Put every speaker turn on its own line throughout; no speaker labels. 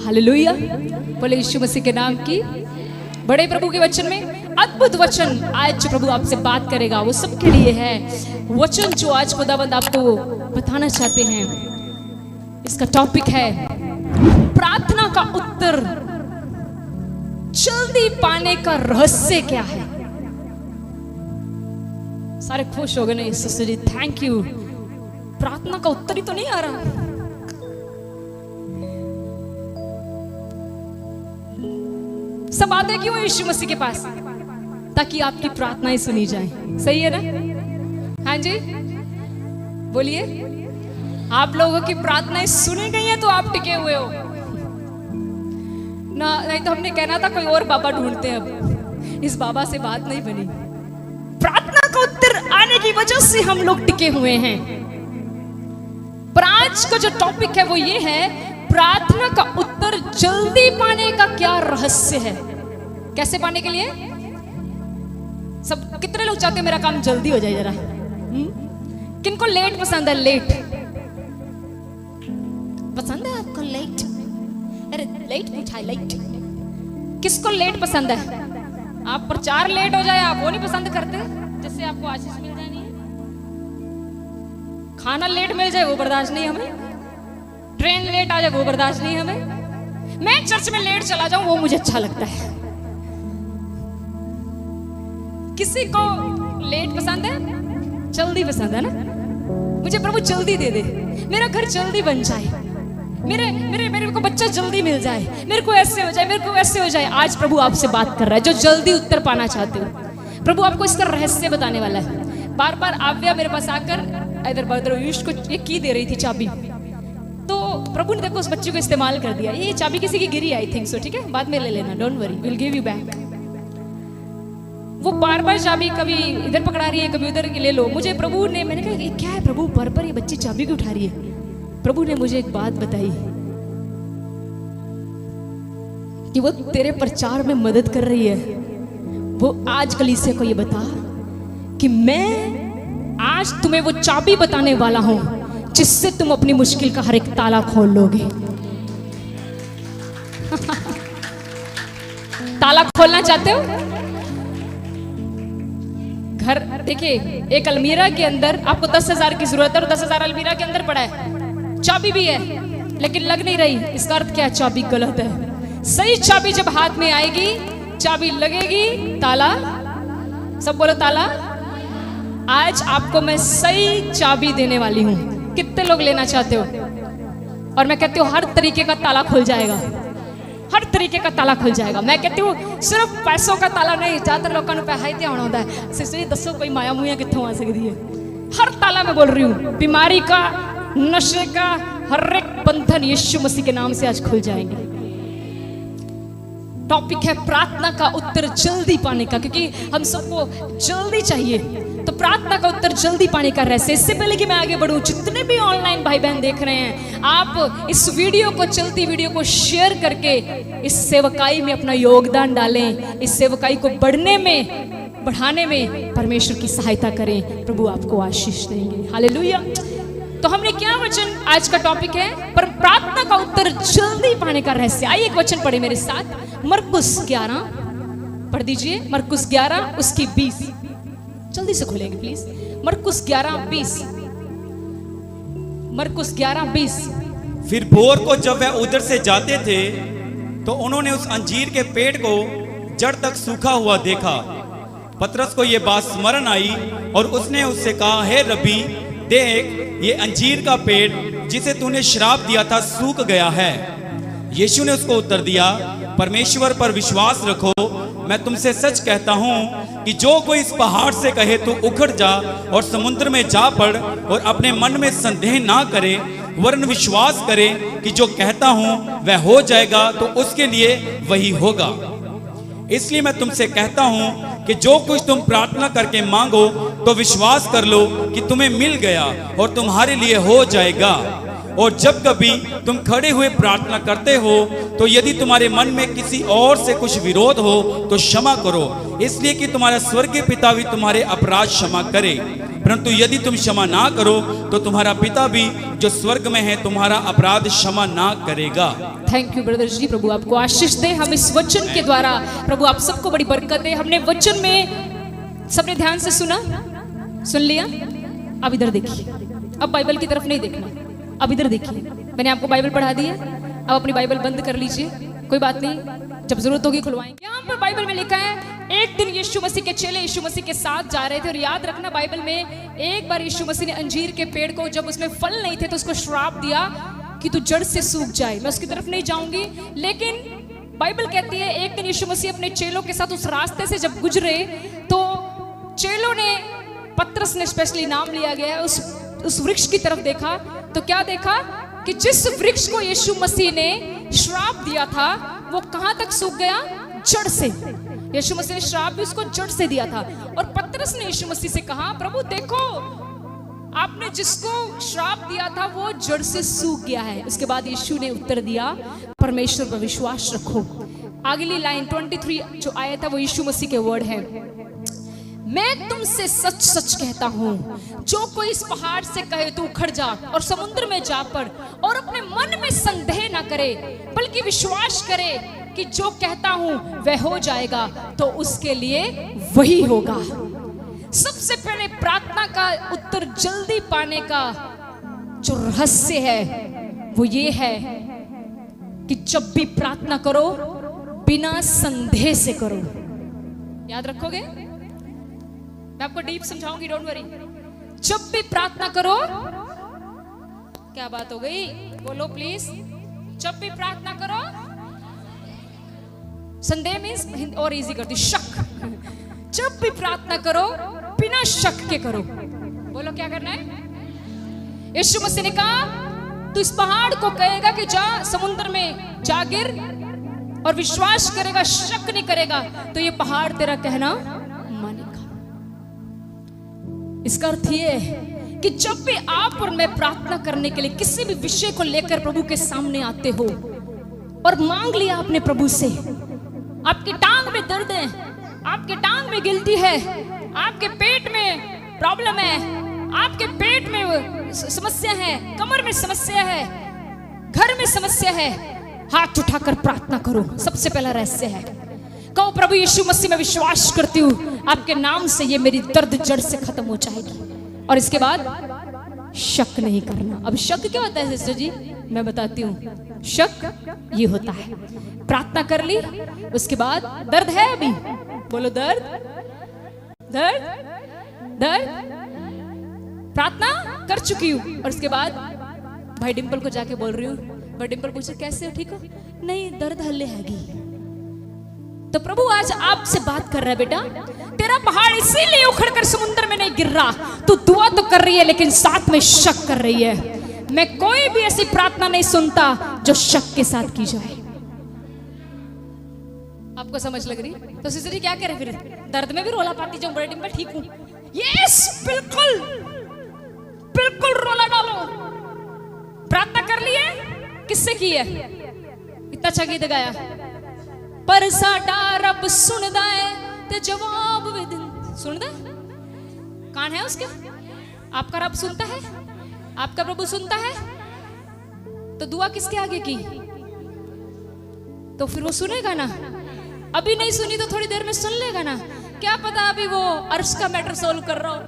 Hallelujah, बोले यीशु मसीह के नाम की। बड़े प्रभु के वचन में अद्भुत वचन आज जो प्रभु आपसे बात करेगा वो सबके लिए है। वचन जो आज खुदावंद आपको बताना चाहते हैं, इसका टॉपिक है प्रार्थना का उत्तर जल्दी पाने का रहस्य क्या है। सारे खुश हो गए ना यीशु जी, थैंक यू। प्रार्थना का उत्तर ही तो नहीं आ रहा। सब आते क्यों यीशु मसीह के पास? ताकि आपकी प्रार्थनाएं सुनी जाएं। सही है ना? हाँ जी, बोलिए। आप लोगों की प्रार्थनाएं सुनी गई हैं तो आप टिके हुए हो ना, नहीं तो हमने कहना था कोई और बाबा ढूंढते हैं। अब इस बाबा से बात नहीं बनी। प्रार्थना का उत्तर आने की वजह से हम लोग टिके हुए हैं। पर आज का जो टॉपिक है वो ये है, प्रार्थना का उत्तर जल्दी पाने का क्या रहस्य है। कैसे पाने के लिए? सब कितने लोग चाहते हैं मेरा काम जल्दी हो जाए? जरा किनको लेट पसंद है? लेट पसंद है आपको? लेट, अरे लेट उठाए लेट। किसको लेट पसंद है? आप प्रचार लेट हो जाए आप वो नहीं पसंद करते, जिससे आपको आशीष मिल जानी है। खाना लेट मिल जाए वो बर्दाश्त नहीं हमें। ट्रेन लेट आ जाए वो बर्दाश्त नहीं हमें। मैं चर्च में लेट चला जाऊं वो मुझे अच्छा लगता है। किसी को लेट पसंद है? जल्दी पसंद है ना? मुझे प्रभु जल्दी दे दे, मेरा घर जल्दी बन जाए, मेरे मेरे मेरे को बच्चा जल्दी मिल जाए, मेरे को ऐसे हो जाए, मेरे को वैसे हो जाए। आज प्रभु आपसे बात कर रहा है जो जल्दी उत्तर पाना चाहते हो। प्रभु आपको इसका रहस्य बताने वाला है। बार बार आव्या मेरे पास आकर इधर बदर को ये की दे रही थी चाबी, तो प्रभु ने देखो उस बच्चे को इस्तेमाल कर दिया। ये चाबी किसी की गिरी, आई थिंक सो। ठीक है, बाद में ले लेना, don't worry, will give you back. वो बार बार चाबी कभी इधर पकड़ा रही है, कभी उधर ले लो। मुझे प्रभु ने, मैंने कहा ये क्या है प्रभु, बार बार ये बच्ची चाबी क्यों उठा रही है? प्रभु ने मुझे एक बात बताई कि वो तेरे प्रचार में मदद कर रही है। वो आज कलीसिया को ये बता कि मैं आज तुम्हें वो चाबी बताने वाला हूं जिससे तुम अपनी मुश्किल का हर एक ताला खोल लोगे। ताला खोलना चाहते हो? घर देखिए, एक अलमीरा के अंदर आपको 10,000 की जरूरत है और 10,000 अलमीरा के अंदर पड़ा है, चाबी भी है लेकिन लग नहीं रही। इसका अर्थ क्या है? चाबी गलत है। सही चाबी जब हाथ में आएगी, चाबी लगेगी, ताला, सब बोलो ताला। आज आपको मैं सही चाबी देने वाली हूं। कितने लोग लेना चाहते हो? और मैं कहती हूँ हर तरीके का ताला खुल जाएगा, हर तरीके का ताला खुल जाएगा। मैं कहती हूँ सिर्फ पैसों का ताला नहीं, ज्यादातर लोगों को पैसा ही ध्यान होता है। सिर्फ दसो कोई माया मुया कितों आ सकती है। हर ताला मैं बोल रही हूँ, बीमारी का, नशे का, हर एक बंधन यीशु मसीह के नाम से आज खुल जाएंगे। टॉपिक है प्रार्थना का उत्तर जल्दी पाने का, क्योंकि हम सबको जल्दी चाहिए। तो प्रार्थना का उत्तर जल्दी पाने का रहस्य। इससे पहले कि मैं आगे बढ़ूं, जितने भी ऑनलाइन भाई बहन देख रहे हैं, आप इस वीडियो को, चलती वीडियो को शेयर करके इस सेवकाई में अपना योगदान डालें। इस सेवकाई को बढ़ाने में परमेश्वर की सहायता करें। प्रभु आपको आशीष देंगे। हालेलुया। तो हमने क्या वचन, आज का टॉपिक है पर प्रार्थना का उत्तर जल्दी पाने का रहस्य। आइए एक वचन पढ़े मेरे साथ, मरकुस 11 पढ़ दीजिए। मरकुस 11 उसकी 20, जल्दी से खोलेंगे प्लीज। मरकुस 11:20, मरकुस 11:20।
फिर भोर को जब वह उधर से जाते थे तो उन्होंने उस अंजीर के पेड़ को जड़ तक सूखा हुआ देखा। पतरस को यह बात स्मरण आई और उसने उससे कहा, हे रब्बी, देख ये अंजीर का पेड़ जिसे तूने श्राप दिया था सूख गया है। यीशु ने उसको उत्तर दिया, परमेश्वर पर विश्वास रखो। मैं तुमसे सच कहता हूं कि जो कोई इस पहाड़ से कहे तू उखड़ जा और समुद्र में जा पड़ और अपने मन में संदेह ना करे वरन विश्वास करे कि जो कहता हूं वह हो जाएगा, तो उसके लिए वही होगा। इसलिए मैं तुमसे कहता हूं कि जो कुछ तुम प्रार्थना करके मांगो तो विश्वास कर लो कि तुम्हें मिल गया और तुम्हारे लिए हो जाएगा। और जब कभी तुम खड़े हुए प्रार्थना करते हो तो यदि तुम्हारे मन में किसी और से कुछ विरोध हो तो क्षमा करो, इसलिए कि तुम्हारा स्वर्गीय पिता भी तुम्हारे अपराध क्षमा करे। परंतु यदि तुम क्षमा ना करो तो तुम्हारा पिता भी जो स्वर्ग में है तुम्हारा अपराध क्षमा ना करेगा।
थैंक यू ब्रदर जी, प्रभु आपको आशीष दे। हम इस वचन के द्वारा प्रभु आप सबको बड़ी बरकत दे। हमने वचन में सबने ध्यान से सुना, सुन लिया। अब इधर देखिए, अब बाइबल की तरफ नहीं देखना, अब इधर देखिए। मैंने आपको बाइबल पढ़ा दी है, अब अपनी बाइबल बंद कर लीजिए, कोई बात नहीं, जब जरूरत होगी खुलवाएंगे। यहाँ पर बाइबल में लिखा है, एक दिन यीशु मसीह के चेले यीशु मसीह के साथ जा रहे थे। और याद रखना बाइबल में एक बार यीशु मसीह ने अंजीर के पेड़ को, जब उसमें फल नहीं थे तो उसको श्राप दिया कि तू जड़ से सूख जाए। मैं उसकी तरफ नहीं जाऊंगी, लेकिन बाइबल कहती है एक दिन यीशु मसीह अपने चेलों के साथ उस रास्ते से जब गुजरे तो चेलों ने, पतरस ने स्पेशली नाम लिया गया है, उस वृक्ष की तरफ देखा तो क्या देखा कि जिस वृक्ष को यीशु मसीह ने श्राप दिया था वो कहां तक सूख गया, जड़ से। यीशु मसीह ने श्राप भी उसको जड़ से दिया था। और पतरस ने यीशु मसीह से कहा, प्रभु देखो आपने जिसको श्राप दिया था वो जड़ से सूख गया है। उसके बाद यीशु ने उत्तर दिया, परमेश्वर पर विश्वास रखो। अगली लाइन 23 जो आया था वो यीशु मसीह के वर्ड है, मैं तुमसे सच सच कहता हूं, जो कोई इस पहाड़ से कहे तू उखड़ जा और समुद्र में जा पड़, और अपने मन में संदेह ना करे बल्कि विश्वास करे कि जो कहता हूं वह हो जाएगा, तो उसके लिए वही होगा। सबसे पहले प्रार्थना का उत्तर जल्दी पाने का जो रहस्य है वो ये है कि जब भी प्रार्थना करो बिना संदेह से करो। याद रखोगे? मैं आपको डीप समझाऊंगी, डोंट वरी। जब भी प्रार्थना करो, क्या बात हो गई, बोलो प्लीज। जब भी प्रार्थना करो, संदेह मीन्स और इजी करती, शक। जब भी प्रार्थना करो बिना शक के करो। बोलो क्या करना है? यीशु मसीह ने कहा तू इस पहाड़ को कहेगा कि जा समुद्र में जा गिर, और विश्वास करेगा, शक नहीं करेगा, तो ये पहाड़ तेरा कहना मानेगा। इसका अर्थ ये है कि जब भी आप और मैं प्रार्थना करने के लिए किसी भी विषय को लेकर प्रभु के सामने आते हो और मांग लिया आपने प्रभु से, आपकी टांग में दर्द है, आपके टांग में गिल्टी है, आपके पेट में प्रॉब्लम है, आपके पेट में समस्या है, कमर में समस्या है, घर में समस्या है, हाथ उठाकर प्रार्थना करो। सबसे पहला रहस्य है, कहो प्रभु यीशु मसीह में विश्वास करती हूँ आपके नाम से ये मेरी दर्द जड़ से खत्म हो जाएगी। और इसके बाद शक नहीं करना। अब शक क्या होता है सिस्टर जी? मैं बताती हूँ। शक ये होता है, प्रार्थना कर ली, उसके बाद दर्द है, अभी बोलो दर्द, दर्द, दर्द, प्रार्थना कर चुकी हूँ, और उसके बाद भाई डिंपल को जाके बोल रही हूँ, भाई डिंपल पूछे कैसे हो, ठीक हो? नहीं, दर्द हल्ले हैगी। तो प्रभु आज आपसे बात कर रहा है, बेटा तेरा पहाड़ इसीलिए उखड़कर समुद्र में नहीं गिर रहा, तू दुआ तो कर रही है लेकिन साथ में शक कर रही है। मैं कोई भी ऐसी प्रार्थना नहीं सुनता जो शक के साथ की जाए। आपको समझ लग रही? तो सिस्टर जी क्या कह रहे, फिर दर्द में भी रोला पाती जाऊं, बड़े डिंपल ठीक हूं? यस, बिल्कुल बिल्कुल रोला डालो। प्रार्थना कर ली है, किससे की है? इतना अच्छा गीत गाया, पर साडा रब सुनदा है ते जवाब भी दिन सुनदा। कान है उसके? आपका रब सुनता है, आपका प्रभु सुनता है, तो दुआ किसके आगे की? तो फिर वो सुनेगा ना। अभी नहीं सुनी तो थोड़ी देर में सुन लेगा ना, क्या पता अभी वो अर्श का मैटर सोल्व कर रहा हो।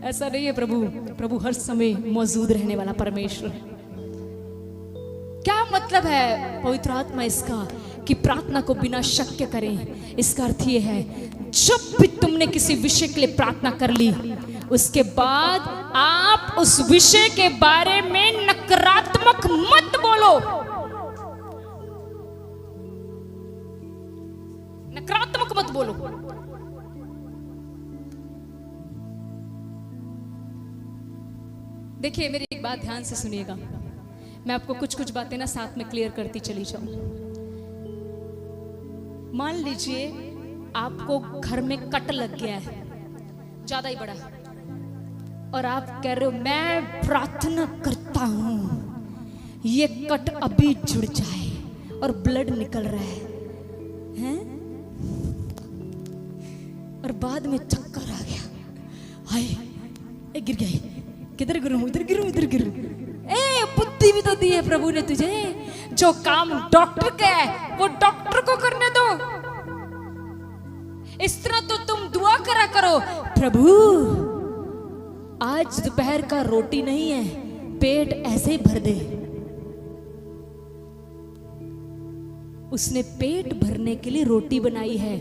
ऐसा नहीं है प्रभु, प्रभु हर समय मौजूद रहने वाला परमेश्वर है। क्या मतलब है पवित्र आत्मा इसका कि प्रार्थना को बिना शक के करें? इसका अर्थ ये है, जब भी तुमने किसी विषय के लिए प्रार्थना कर ली, उसके बाद आप उस विषय के बारे में नकारात्मक मत बोलो। नकारात्मक मत बोलो। देखिए मेरी एक बात ध्यान से सुनिएगा, मैं आपको कुछ कुछ बातें ना साथ में क्लियर करती चली जाऊं। मान लीजिए आपको घर में कट लग गया है, ज्यादा ही बड़ा, और आप कह रहे हो मैं प्रार्थना करता हूं ये कट अभी जुड़ जाए, और ब्लड निकल रहा है? और बाद में चक्कर आ गया, हाय गिर गए, किधर गिरूं, इधर गिरूं, इधर गिरूं। बुद्धि भी तो दी है प्रभु ने तुझे, जो काम डॉक्टर का है वो डॉक्टर को करने दो। इस तरह तो तुम दुआ करा करो, प्रभु आज दोपहर का रोटी नहीं है, पेट ऐसे ही भर दे। उसने पेट भरने के लिए रोटी बनाई है,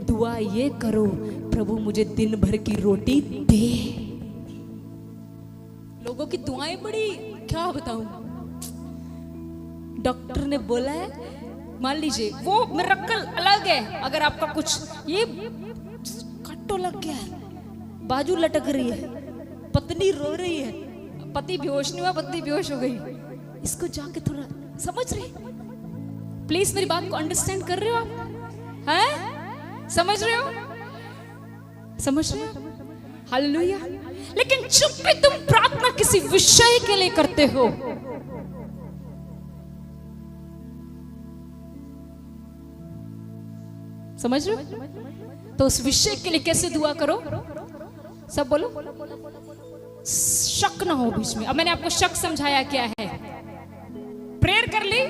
दुआ ये करो, प्रभु मुझे दिन भर की रोटी दे। लोगों की दुआएं बड़ी, क्या बताऊं, डॉक्टर ने बोला है, मान लीजिए वो मिरेकल अलग है, अगर आपका कुछ ये कट्टो लग गया है, बाजू लटक रही है, पत्नी रो रही है, पति बेहोश नहीं हुआ, पत्नी बेहोश हो गई, इसको जाके थोड़ा समझ रहे, प्लीज मेरी बात को अंडरस्टैंड कर रहे हो आप, हैं? समझ रहे हो, समझ रहे हो? हालेलुया। लेकिन जब भी तुम प्रार्थना किसी विषय के लिए करते हो, समझ रहे हो, तो उस विषय के लिए कैसे दुआ करो, सब बोलो, शक ना हो बीच में। अब मैंने आपको शक समझाया क्या है, प्रेयर कर ली,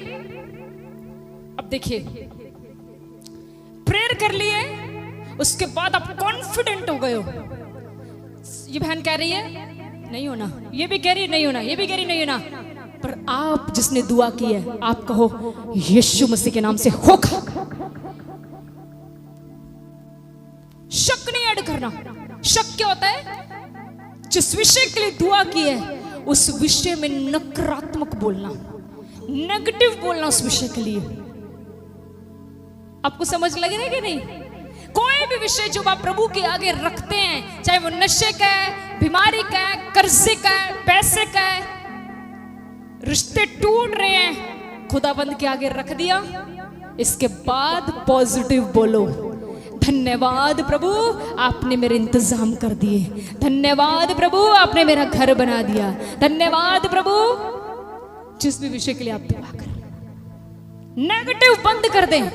अब देखिए प्रेयर कर लिए, उसके बाद आप कॉन्फिडेंट हो गए हो, ये बहन कह रही है नहीं होना, ये भी कह रही है नहीं होना, ये भी कह रही नहीं होना, पर आप जिसने दुआ की है आप कहो यीशु मसीह के नाम से होगा। शक नहीं ऐड करना। शक क्या होता है, जिस विषय के लिए दुआ की है उस विषय में नकारात्मक बोलना, नेगेटिव बोलना उस विषय के लिए। आपको समझ लग रहा है कि नहीं? कोई भी विषय जो आप प्रभु के आगे रखते हैं, चाहे वो नशे का है, बीमारी का है, कर्जे का है, पैसे का है, रिश्ते टूट रहे हैं, खुदाबंद के आगे रख दिया, इसके बाद पॉजिटिव बोलो, धन्यवाद प्रभु आपने मेरे इंतजाम कर दिए, धन्यवाद प्रभु आपने मेरा घर बना दिया, धन्यवाद प्रभु। जिस भी विषय के लिए आप दुआ करें, नेगेटिव बंद कर दें,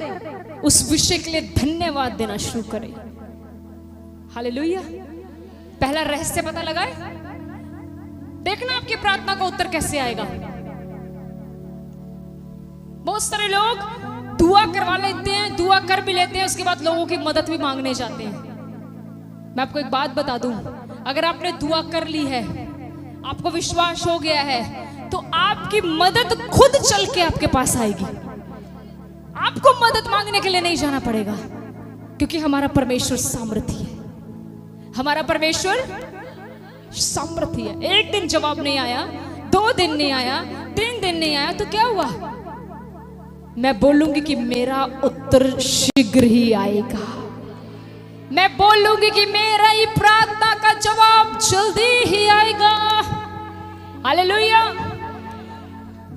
उस विषय के लिए धन्यवाद देना शुरू करें। हालेलुया। पहला रहस्य पता लगा है? देखना आपकी प्रार्थना का उत्तर कैसे आएगा। बहुत सारे लोग दुआ करवा लेते हैं, दुआ कर भी लेते हैं, उसके बाद लोगों की मदद भी मांगने जाते हैं। मैं आपको एक बात बता दूं, अगर आपने दुआ कर ली है, आपको विश्वास हो गया है, तो आपकी मदद खुद चल के आपके पास आएगी। आपको मदद मांगने के लिए नहीं जाना पड़ेगा, क्योंकि हमारा परमेश्वर सामर्थी है, हमारा परमेश्वर सामर्थी है। एक दिन जवाब नहीं आया, 2 दिन नहीं आया, 3 दिन नहीं आया, तो क्या हुआ? मैं बोलूंगी कि मेरा उत्तर शीघ्र ही आएगा। मैं बोलूंगी कि मेरा ही प्रार्थना का जवाब जल्दी ही आएगा। हालेलुया।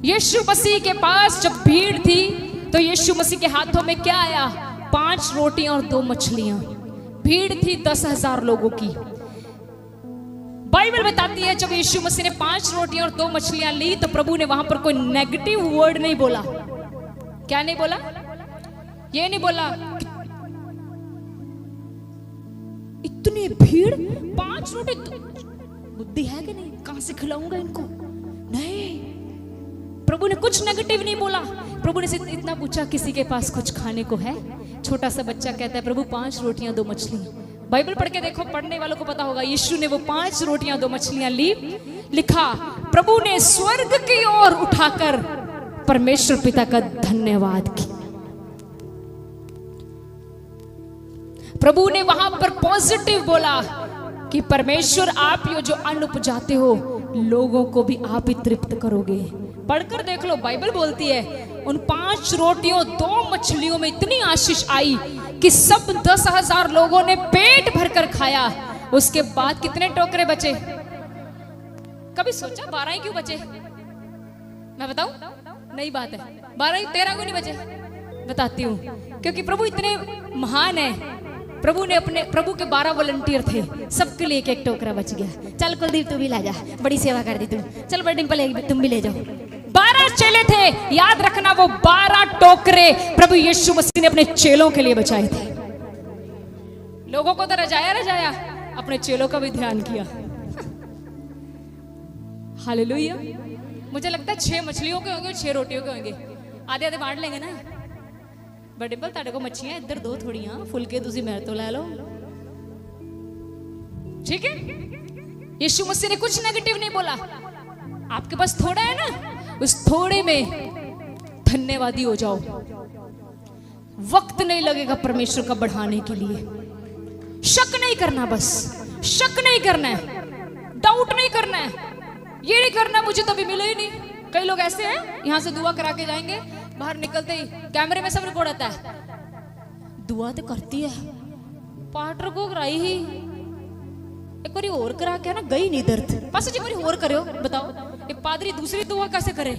यीशु मसीह के पास जब भीड़ थी, तो यीशु मसीह के हाथों में क्या आया? 5 रोटियां और 2 मछलियां। भीड़ थी 10,000 लोगों की। बाइबल बताती है जब यीशु मसीह ने 5 रोटियां और 2 मछलियां ली, तो प्रभु ने वहां पर कोई नेगेटिव वर्ड नहीं बोला। क्या नहीं बोला? ये नहीं बोला इतनी भीड़, 5 रोटी, बुद्धि है कि नहीं, कहां से खिलाऊंगा इनको? नहीं, प्रभु ने कुछ नेगेटिव नहीं बोला। प्रभु ने सिर्फ इतना पूछा, किसी के पास कुछ खाने को है? छोटा सा बच्चा कहता है, प्रभु 5 रोटियां 2 मछली। बाइबल पढ़ के देखो, पढ़ने वालों को पता होगा, यीशु ने वो 5 रोटियां 2 मछलियां ली। लिखा, प्रभु ने स्वर्ग की ओर उठाकर परमेश्वर पिता का धन्यवाद किया। प्रभु ने वहां पर पॉजिटिव बोला कि परमेश्वर आप ये जो अन्न उपजाते हो, लोगों को भी आप ही तृप्त करोगे। पढ़कर देख लो, बाइबल बोलती है उन 5 रोटियों 2 मछलियों में इतनी आशीष आई कि सब 10,000 लोगों ने पेट भरकर खाया। उसके बाद कितने टोकरे बचे? कभी सोचा 12 ही क्यों बचे? मैं बताऊं? नई बात है, 12 ही, 13 क्यों नहीं बचे? बताती हूँ, क्योंकि प्रभु इतने महान है। प्रभु ने अपने, प्रभु के 12 वॉलंटियर थे, सबके लिए एक टोकरा बच गया। चल कुलदीप तू भी ला जा, बड़ी सेवा कर दी तू, चल बड़ी डिंपल तुम भी ले जाओ। 12 चेले थे, याद रखना, वो 12 टोकरे प्रभु यीशु मसीह ने अपने चेलों के लिए बचाए थे। लोगों को तो रजाया, अपने चेलों का भी ध्यान किया। हालेलुया। मुझे लगता है 6 मछलियों के होंगे और 6 रोटियों के होंगे, आधे आधे बांट लेंगे ना। बड़े बल ताड़े को मच्छियां इधर दो थोड़ियां, फुलके तुसी मेरे तो ले लो, ठीक है। यीशु मसीह ने कुछ नेगेटिव नहीं बोला। आपके पास थोड़ा है ना, उस थोड़े में धन्यवादी हो जाओ। वक्त नहीं लगेगा परमेश्वर का बढ़ाने के लिए। शक नहीं करना, बस शक नहीं करना है, डाउट नहीं करना है, ये नहीं करना मुझे तो अभी मिला ही नहीं। कई लोग ऐसे हैं, यहां से दुआ करा के जाएंगे, बाहर निकलते ही कैमरे में सब रिकॉर्ड आता है, दुआ तो करती है, पार्टनर को कराई ही, एक बार और करा के ना गई नहीं दर्द, बस एक बार और करो। बताओ ये पादरी दूसरी दुआ कैसे करे?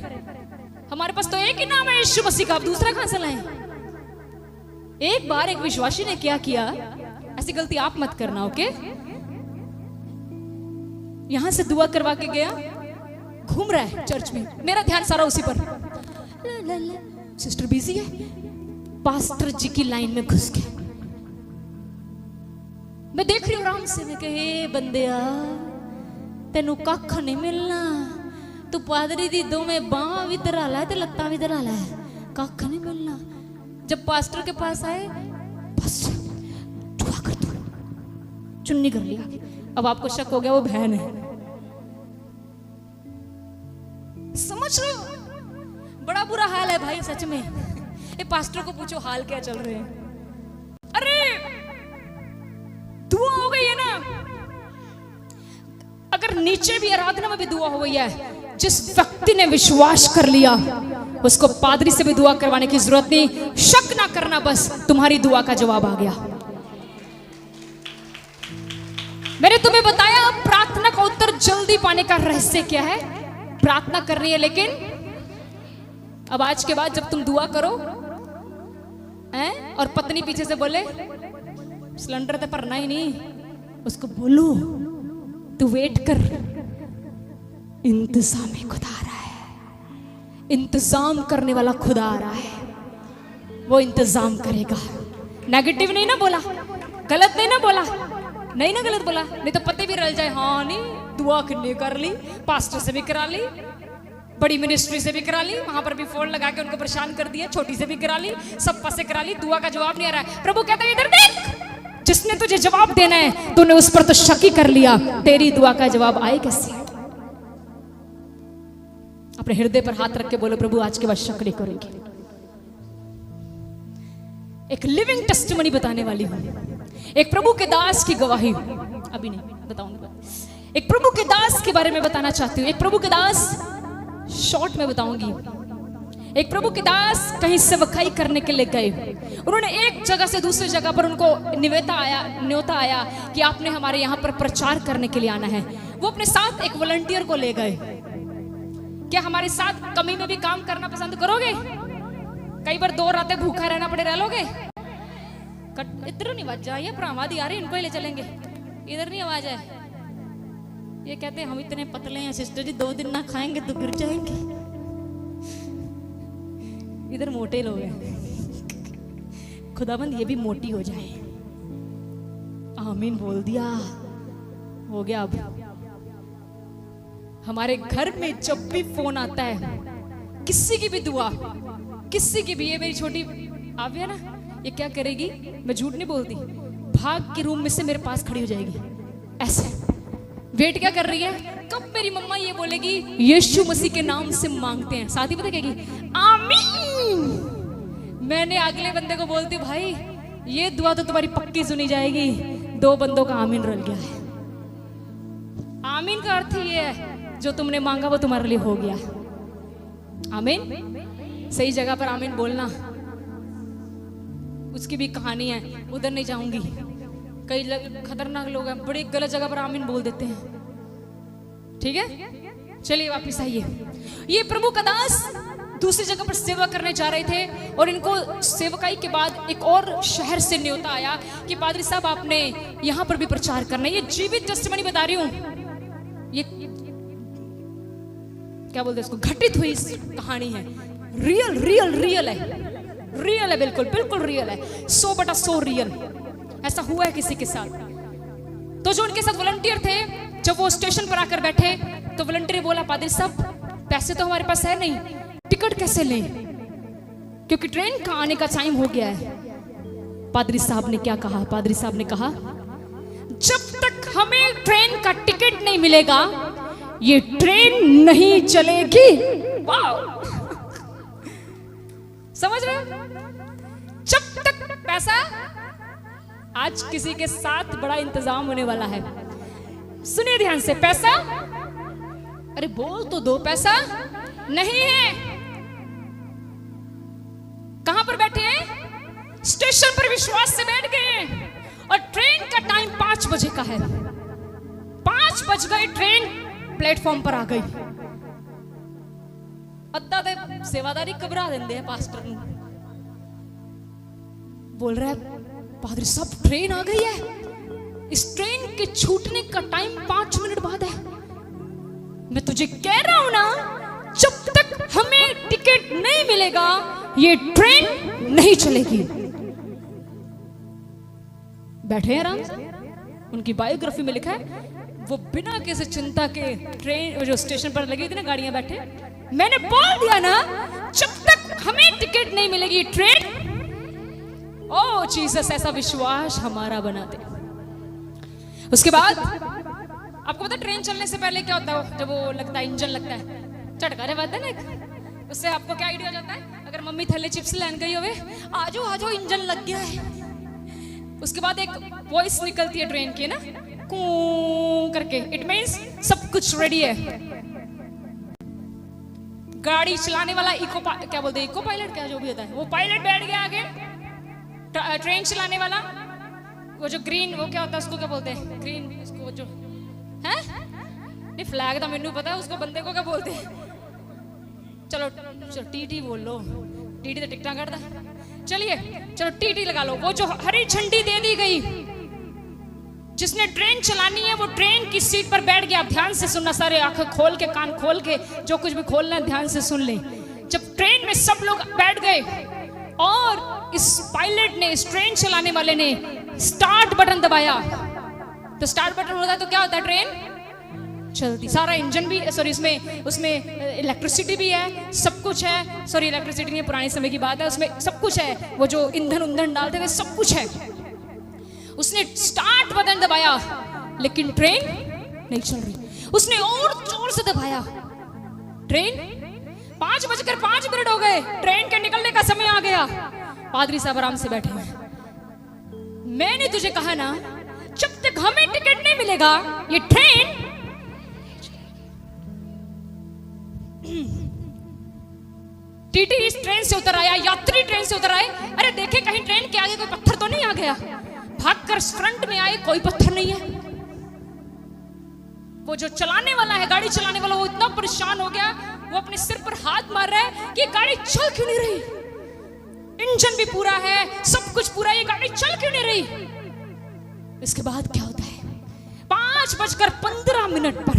हमारे पास तो एक ही नाम है यीशु मसीह का, आप दूसरा कहां से लाएं? एक बार एक विश्वासी ने क्या किया, ऐसी गलती आप मत करना, ओके। यहां से दुआ करवा के गया, घूम रहा है चर्च में, मेरा ध्यान सारा उसी पर। सिस्टर बिजी है, पास्टर जी की लाइन में घुस गए। मैं देख रही हूं आराम से, मैं कहे बंदिया तेनू कख नहीं मिलना, तू पादरी दी दो में बांह भी धरा ला ते लत्ता भी धरा ला, कख नहीं मिलना। जब पास्टर के पास आए, बस दुआ कर दो, चुन्नी कर लिया। अब आपको शक हो गया वो बहन है, समझ रहे हो? बड़ा बुरा हाल है भाई सच में। ये पास्टर को पूछो हाल क्या चल रहे हैं। अरे दुआ हो गई है ना, अगर नीचे भी आराधना में भी दुआ हो गई है, जिस व्यक्ति ने विश्वास कर लिया उसको पादरी से भी दुआ करवाने की जरूरत नहीं। शक ना करना, बस तुम्हारी दुआ का जवाब आ गया। मैंने तुम्हें बताया प्रार्थना का उत्तर जल्दी पाने का रहस्य क्या है। प्रार्थना करनी है, लेकिन अब आज के बाद जब तुम दुआ करो और पत्नी पीछे से बोले सिलेंडर तो भरना ही नहीं, उसको बोलो तू वेट कर, इंतजाम खुदा आ रहा है, इंतजाम करने वाला खुदा आ रहा है, वो इंतजाम करेगा। नेगेटिव नहीं ना बोला, गलत नहीं ना बोला, नहीं ना गलत बोला, नहीं तो पते भी रल जाए। हाँ नहीं, दुआ कितनी कर ली, पास्टर से भी करा ली, बड़ी मिनिस्ट्री से भी करा ली, वहां पर भी फोन लगा के उनको परेशान कर दिया, छोटी से भी करा ली, सब पास से करा ली, दुआ का जवाब नहीं आ रहा है। प्रभु कहता है इधर देख, जिसने तुझे जवाब देना है तूने उस पर तो शक ही कर लिया, तेरी दुआ का जवाब आए कैसे? अपने हृदय पर हाथ रख के बोलो प्रभु आज के बाद शक नहीं करेंगे। एक लिविंग टेस्टिमनी बताने वाली हूं, एक प्रभु के दास की गवाही, अभी नहीं बताऊंगा, एक प्रभु के दास के बारे में बताना चाहती हूँ। एक प्रभु के दास, शॉर्ट में बताऊंगी। एक प्रभु के दास कहीं सेवकाई करने के लिए गए, उन्होंने एक जगह से दूसरी जगह पर उनको न्योता आया कि आपने हमारे यहाँ पर प्रचार करने के लिए आना है। वो अपने साथ एक वॉलंटियर को ले गए। क्या हमारे साथ कमी में भी काम करना पसंद करोगे? कई बार 2 रातें भूखा रहना पड़े, रह लोगे? इधर नहीं आवाज आई है, भरावादी आ रहे, इनको ही ले चलेंगे, इधर नहीं आवाज है। ये कहते हैं हम इतने पतले हैं सिस्टर जी, 2 दिन ना खाएंगे तो गिर जाएंगे। इधर मोटे लोग हैं, खुदाबंद ये भी मोटी हो जाए। आमीन बोल दिया, हो गया। अब हमारे घर में जब भी फोन आता है, किसी की भी दुआ, किसी की भी, ये मेरी छोटी आव्या ना, ये क्या करेगी, मैं झूठ नहीं बोलती, भाग के रूम में से मेरे पास खड़ी हो जाएगी, ऐसे वेट क्या कर रही है, कब मेरी मम्मा ये बोलेगी यीशु मसीह के नाम से मांगते हैं। साथ ही पता कहेगी आमीन। मैंने अगले बंदे को बोलती हूँ भाई ये दुआ तो तुम्हारी पक्की सुनी जाएगी। 2 बंदों का आमीन रल गया है। आमीन का अर्थ ये है जो तुमने मांगा वो तुम्हारे लिए हो गया। आमीन, सही जगह पर आमीन बोलना। उसकी भी कहानी है, उधर नहीं जाऊंगी। कई खतरनाक लोग हैं, बड़ी गलत जगह पर आमीन बोल देते हैं। ठीक है, चलिए वापिस आइए। ये प्रभु का दास दूसरी जगह पर सेवा करने जा रहे थे और इनको सेवकाई के बाद एक और शहर से न्योता आया कि पादरी साहब आपने यहां पर भी प्रचार करना है। ये जीवित टेस्टिमनी बता रही हूं, ये क्या बोलते हैं इसको, घटित हुई कहानी है। रियल रियल रियल है, रियल है, बिल्कुल बिल्कुल रियल है, 100/100 रियल। ऐसा हुआ है किसी के साथ। तो जो उनके साथ वॉलंटियर थे, जब वो स्टेशन पर आकर बैठे तो वॉलंटियर बोला, पादरी साहब पैसे तो हमारे पास है नहीं, टिकट कैसे लें, क्योंकि ट्रेन का आने का टाइम हो गया है। पादरी साहब ने क्या कहा? पादरी साहब ने कहा, जब तक हमें ट्रेन का टिकट नहीं मिलेगा ये ट्रेन नहीं चलेगी। वाह, समझ रहे हो? जब तक पैसा, आज किसी के साथ बड़ा इंतजाम होने वाला है, सुनिए ध्यान से। पैसा, अरे बोल तो दो, पैसा नहीं है। कहां पर बैठे हैं? स्टेशन पर विश्वास से बैठ गए हैं और ट्रेन का टाइम 5 बजे का है। 5 बज गए, ट्रेन प्लेटफॉर्म पर आ गई। अद्धा दे सेवादारी घबरा देंगे है पास्टर नूं। बोल रहा है, पादरी साहब ट्रेन आ गई है, इस ट्रेन के छूटने का टाइम 5 मिनट बाद है। मैं तुझे कह रहा हूं ना, जब तक हमें टिकट नहीं मिलेगा ये ट्रेन नहीं चलेगी। बैठे हैं आराम से। उनकी बायोग्राफी में लिखा है, वो बिना किसी चिंता के ट्रेन जो स्टेशन पर लगी थी ना, गाड़ियां बैठे, मैंने बोल दिया ना, जब तक हमें टिकट नहीं मिलेगी ट्रेन। ओ जीसस, ऐसा विश्वास हमारा बना दे। उसके बाद आपको पता है ट्रेन चलने से पहले क्या होता है? जब वो लगता है, इंजन लगता है, झटका रे बात है ना, उससे आपको क्या आइडिया हो जाता है? अगर मम्मी थैले चिप्स लेन गई होवे, आजो आजो इंजन लग गया है। उसके बाद एक वॉइस निकलती है ट्रेन की ना, कू करके, इट मींस सब कुछ रेडी है। गाड़ी चलाने वाला क्या बोलते हैं, इको पायलट, क्या जो भी होता है, वो पायलट बैठ गया आगे। ट्रेन चलाने वाला, वो जो ग्रीन, वो क्या होता है, उसको क्या बोलते हैं, ग्रीन, उसको जो है नहीं, फ्लैग तो मैनू पता है, उसको बंदे को क्या बोलते हैं? चलो टीटी बोल लो, टीटी तो टिकटा काटता। चलिए चलो टीटी लगा लो। वो जो हरी झंडी दे दी गई, जिसने ट्रेन चलानी है वो ट्रेन की सीट पर बैठ गया। आप ध्यान से सुनना, सारे आंखें खोल के, कान खोल के, जो कुछ भी खोलना है ध्यान से सुन ले। जब ट्रेन में सब लोग बैठ गए और इस पायलट ने, इस ट्रेन चलाने वाले ने स्टार्ट बटन दबाया, तो स्टार्ट बटन होता है तो क्या होता है, ट्रेन चलती। सारा इंजन भी, सॉरी, उसमें इलेक्ट्रिसिटी भी है, सब कुछ है। सॉरी, इलेक्ट्रिसिटी नहीं, पुराने समय की बात है, उसमें सब कुछ है। वो जो ईंधन डालते थे, सब कुछ है। उसने स्टार्ट बटन दबाया लेकिन ट्रेन नहीं चल रही। उसने और जोर से दबाया, ट्रेन 5:05 हो गए, ट्रेन के निकलने का समय आ गया। पादरी साहब आराम से बैठे हैं। मैंने तुझे कहा ना, जब तक हमें टिकट नहीं मिलेगा ये ट्रेन। टीटी इस ट्रेन से उतर आया, यात्री ट्रेन से उतर आए। अरे देखे कहीं ट्रेन के आगे कोई पत्थर तो नहीं आ गया। भागकर फ्रंट में आए, कोई पत्थर नहीं है। वो जो चलाने वाला है, गाड़ी चलाने वाला, वो इतना परेशान हो गया, वो अपने सिर पर हाथ मार रहा है कि गाड़ी चल क्यों नहीं रही। इंजन भी पूरा है, सब कुछ पूरा, ये गाड़ी चल क्यों नहीं रही। इसके बाद क्या होता है, 5:15 पर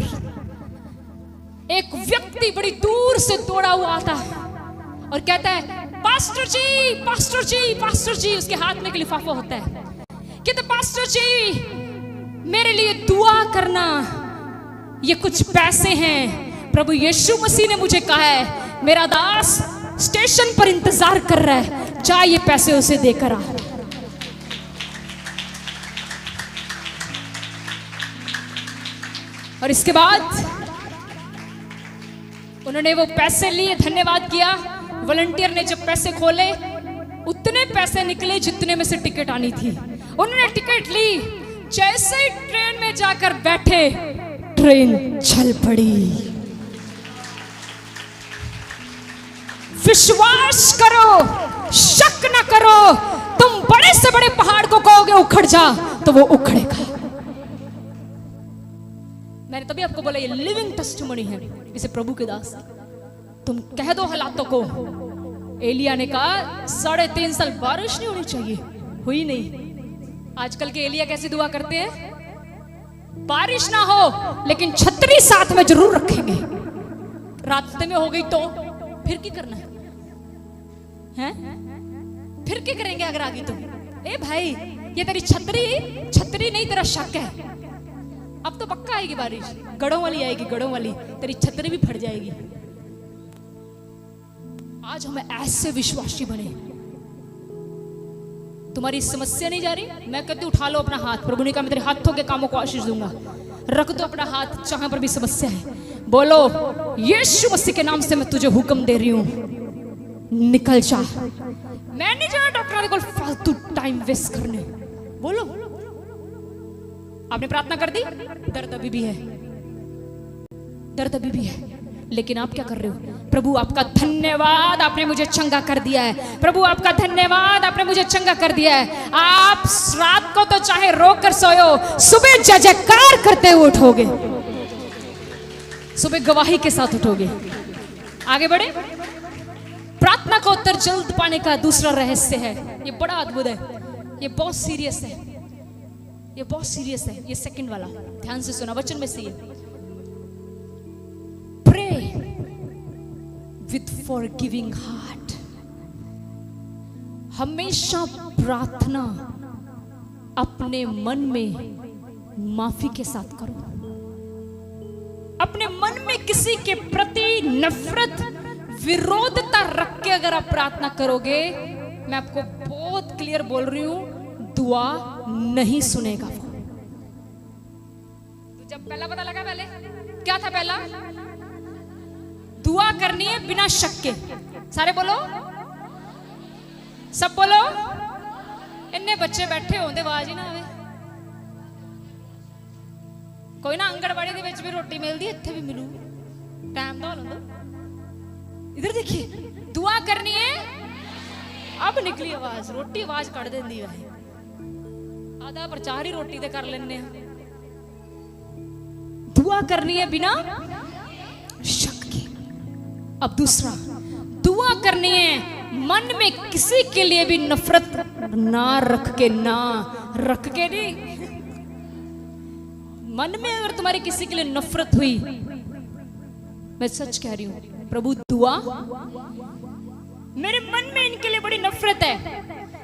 एक व्यक्ति बड़ी दूर से दौड़ा हुआ आता है और कहता है, पास्टर जी, पास्टर जी, पास्टर जी। उसके हाथ में एक लिफाफा होता है। कहते, पास्टर जी मेरे लिए दुआ करना, ये कुछ पैसे हैं, प्रभु यीशु मसीह ने मुझे कहा है, मेरा दास स्टेशन पर इंतजार कर रहा है, जा ये पैसे उसे देकर आ। और इसके बाद उन्होंने वो पैसे लिए, धन्यवाद किया। वॉलंटियर ने जब पैसे खोले, उतने पैसे निकले जितने में से टिकट आनी थी। उन्होंने टिकट ली, जैसे ही ट्रेन में जाकर बैठे, ट्रेन चल पड़ी। विश्वास करो, शक न करो। तुम बड़े से बड़े पहाड़ को कहोगे उखड़ जा, तो वो उखड़ेगा। मैंने तभी आपको बोला, ये लिविंग टेस्टिमनी है, इसे प्रभु के दास। तुम कह दो हालातों को। एलिया ने कहा 3.5 साल बारिश नहीं होनी चाहिए, हुई नहीं। आजकल के एलिया कैसे दुआ करते हैं, बारिश ना हो लेकिन छतरी साथ में जरूर रखेंगे। रास्ते में हो गई तो फिर क्या करना है? फिर क्या करेंगे अगर आ गई तो? ए भाई, ये तेरी छतरी छतरी नहीं, तेरा शक है। अब तो पक्का आएगी बारिश, गड़ों वाली आएगी, गड़ों वाली, तेरी छतरी भी फट जाएगी। आज हमें ऐसे विश्वासी बने। तुम्हारी समस्या नहीं जा रही, मैं कहती हूँ उठा लो अपना हाथ। प्रभु ने कहा मैं तेरे हाथों के कामों को आशीष दूंगा। रख दो अपना हाथ जहां पर भी समस्या है, बोलो यीशु मसीह के नाम से मैं तुझे हुक्म दे रही हूं, निकल जा। मैं नहीं जा डॉक्टर को फालतू टाइम वेस्ट करने। बोलो, आपने प्रार्थना कर दी, दर्द अभी भी है, दर्द अभी भी है, लेकिन आप क्या कर रहे हो? प्रभु आपका धन्यवाद, आपने मुझे चंगा कर दिया है। प्रभु आपका धन्यवाद, आपने मुझे चंगा कर दिया है। आप रात को तो चाहे रो कर सोयो, सुबह जय जयकार करते हुए उठोगे, सुबह गवाही के साथ उठोगे। आगे बढ़े। प्रार्थना का उत्तर जल्द पाने का दूसरा रहस्य है, ये बड़ा अद्भुत है, ये बहुत सीरियस है, ये बहुत सीरियस है। ये सेकंड वाला ध्यान से सुना, वचन में से ये प्रे विथ फॉरगिविंग हार्ट। हमेशा प्रार्थना अपने मन में माफी के साथ करो। अपने मन में किसी के प्रति नफरत, विरोधता रख के अगर आप प्रार्थना करोगे, मैं आपको बहुत क्लियर बोल रही हूं, दुआ नहीं सुनेगा वो। तो जब पहला पता लगा, पहले क्या था? पहला दुआ करनी है बिना शक के। सारे बोलो, सब बोलो। इन्ने बच्चे बैठे होंगे, आवाज ही ना आवे। कोई ना आंगनवाड़ी दे विच भी रोटी मिलती, इत्थे भी मिलू, टाइम तो लो। इधर देखिए, दुआ करनी है। अब निकली आवाज, रोटी आवाज कट देंदी है। आधा प्रचार ही रोटी दे कर लेने। दुआ करनी है बिना शक के। अब दूसरा, दुआ करनी है मन में किसी के लिए भी नफरत ना रख के, ना रख के नहीं। मन में अगर तुम्हारी किसी के लिए नफरत हुई, मैं सच कह रही हूं, प्रभु दुआ, मेरे मन में इनके लिए बड़ी नफरत है,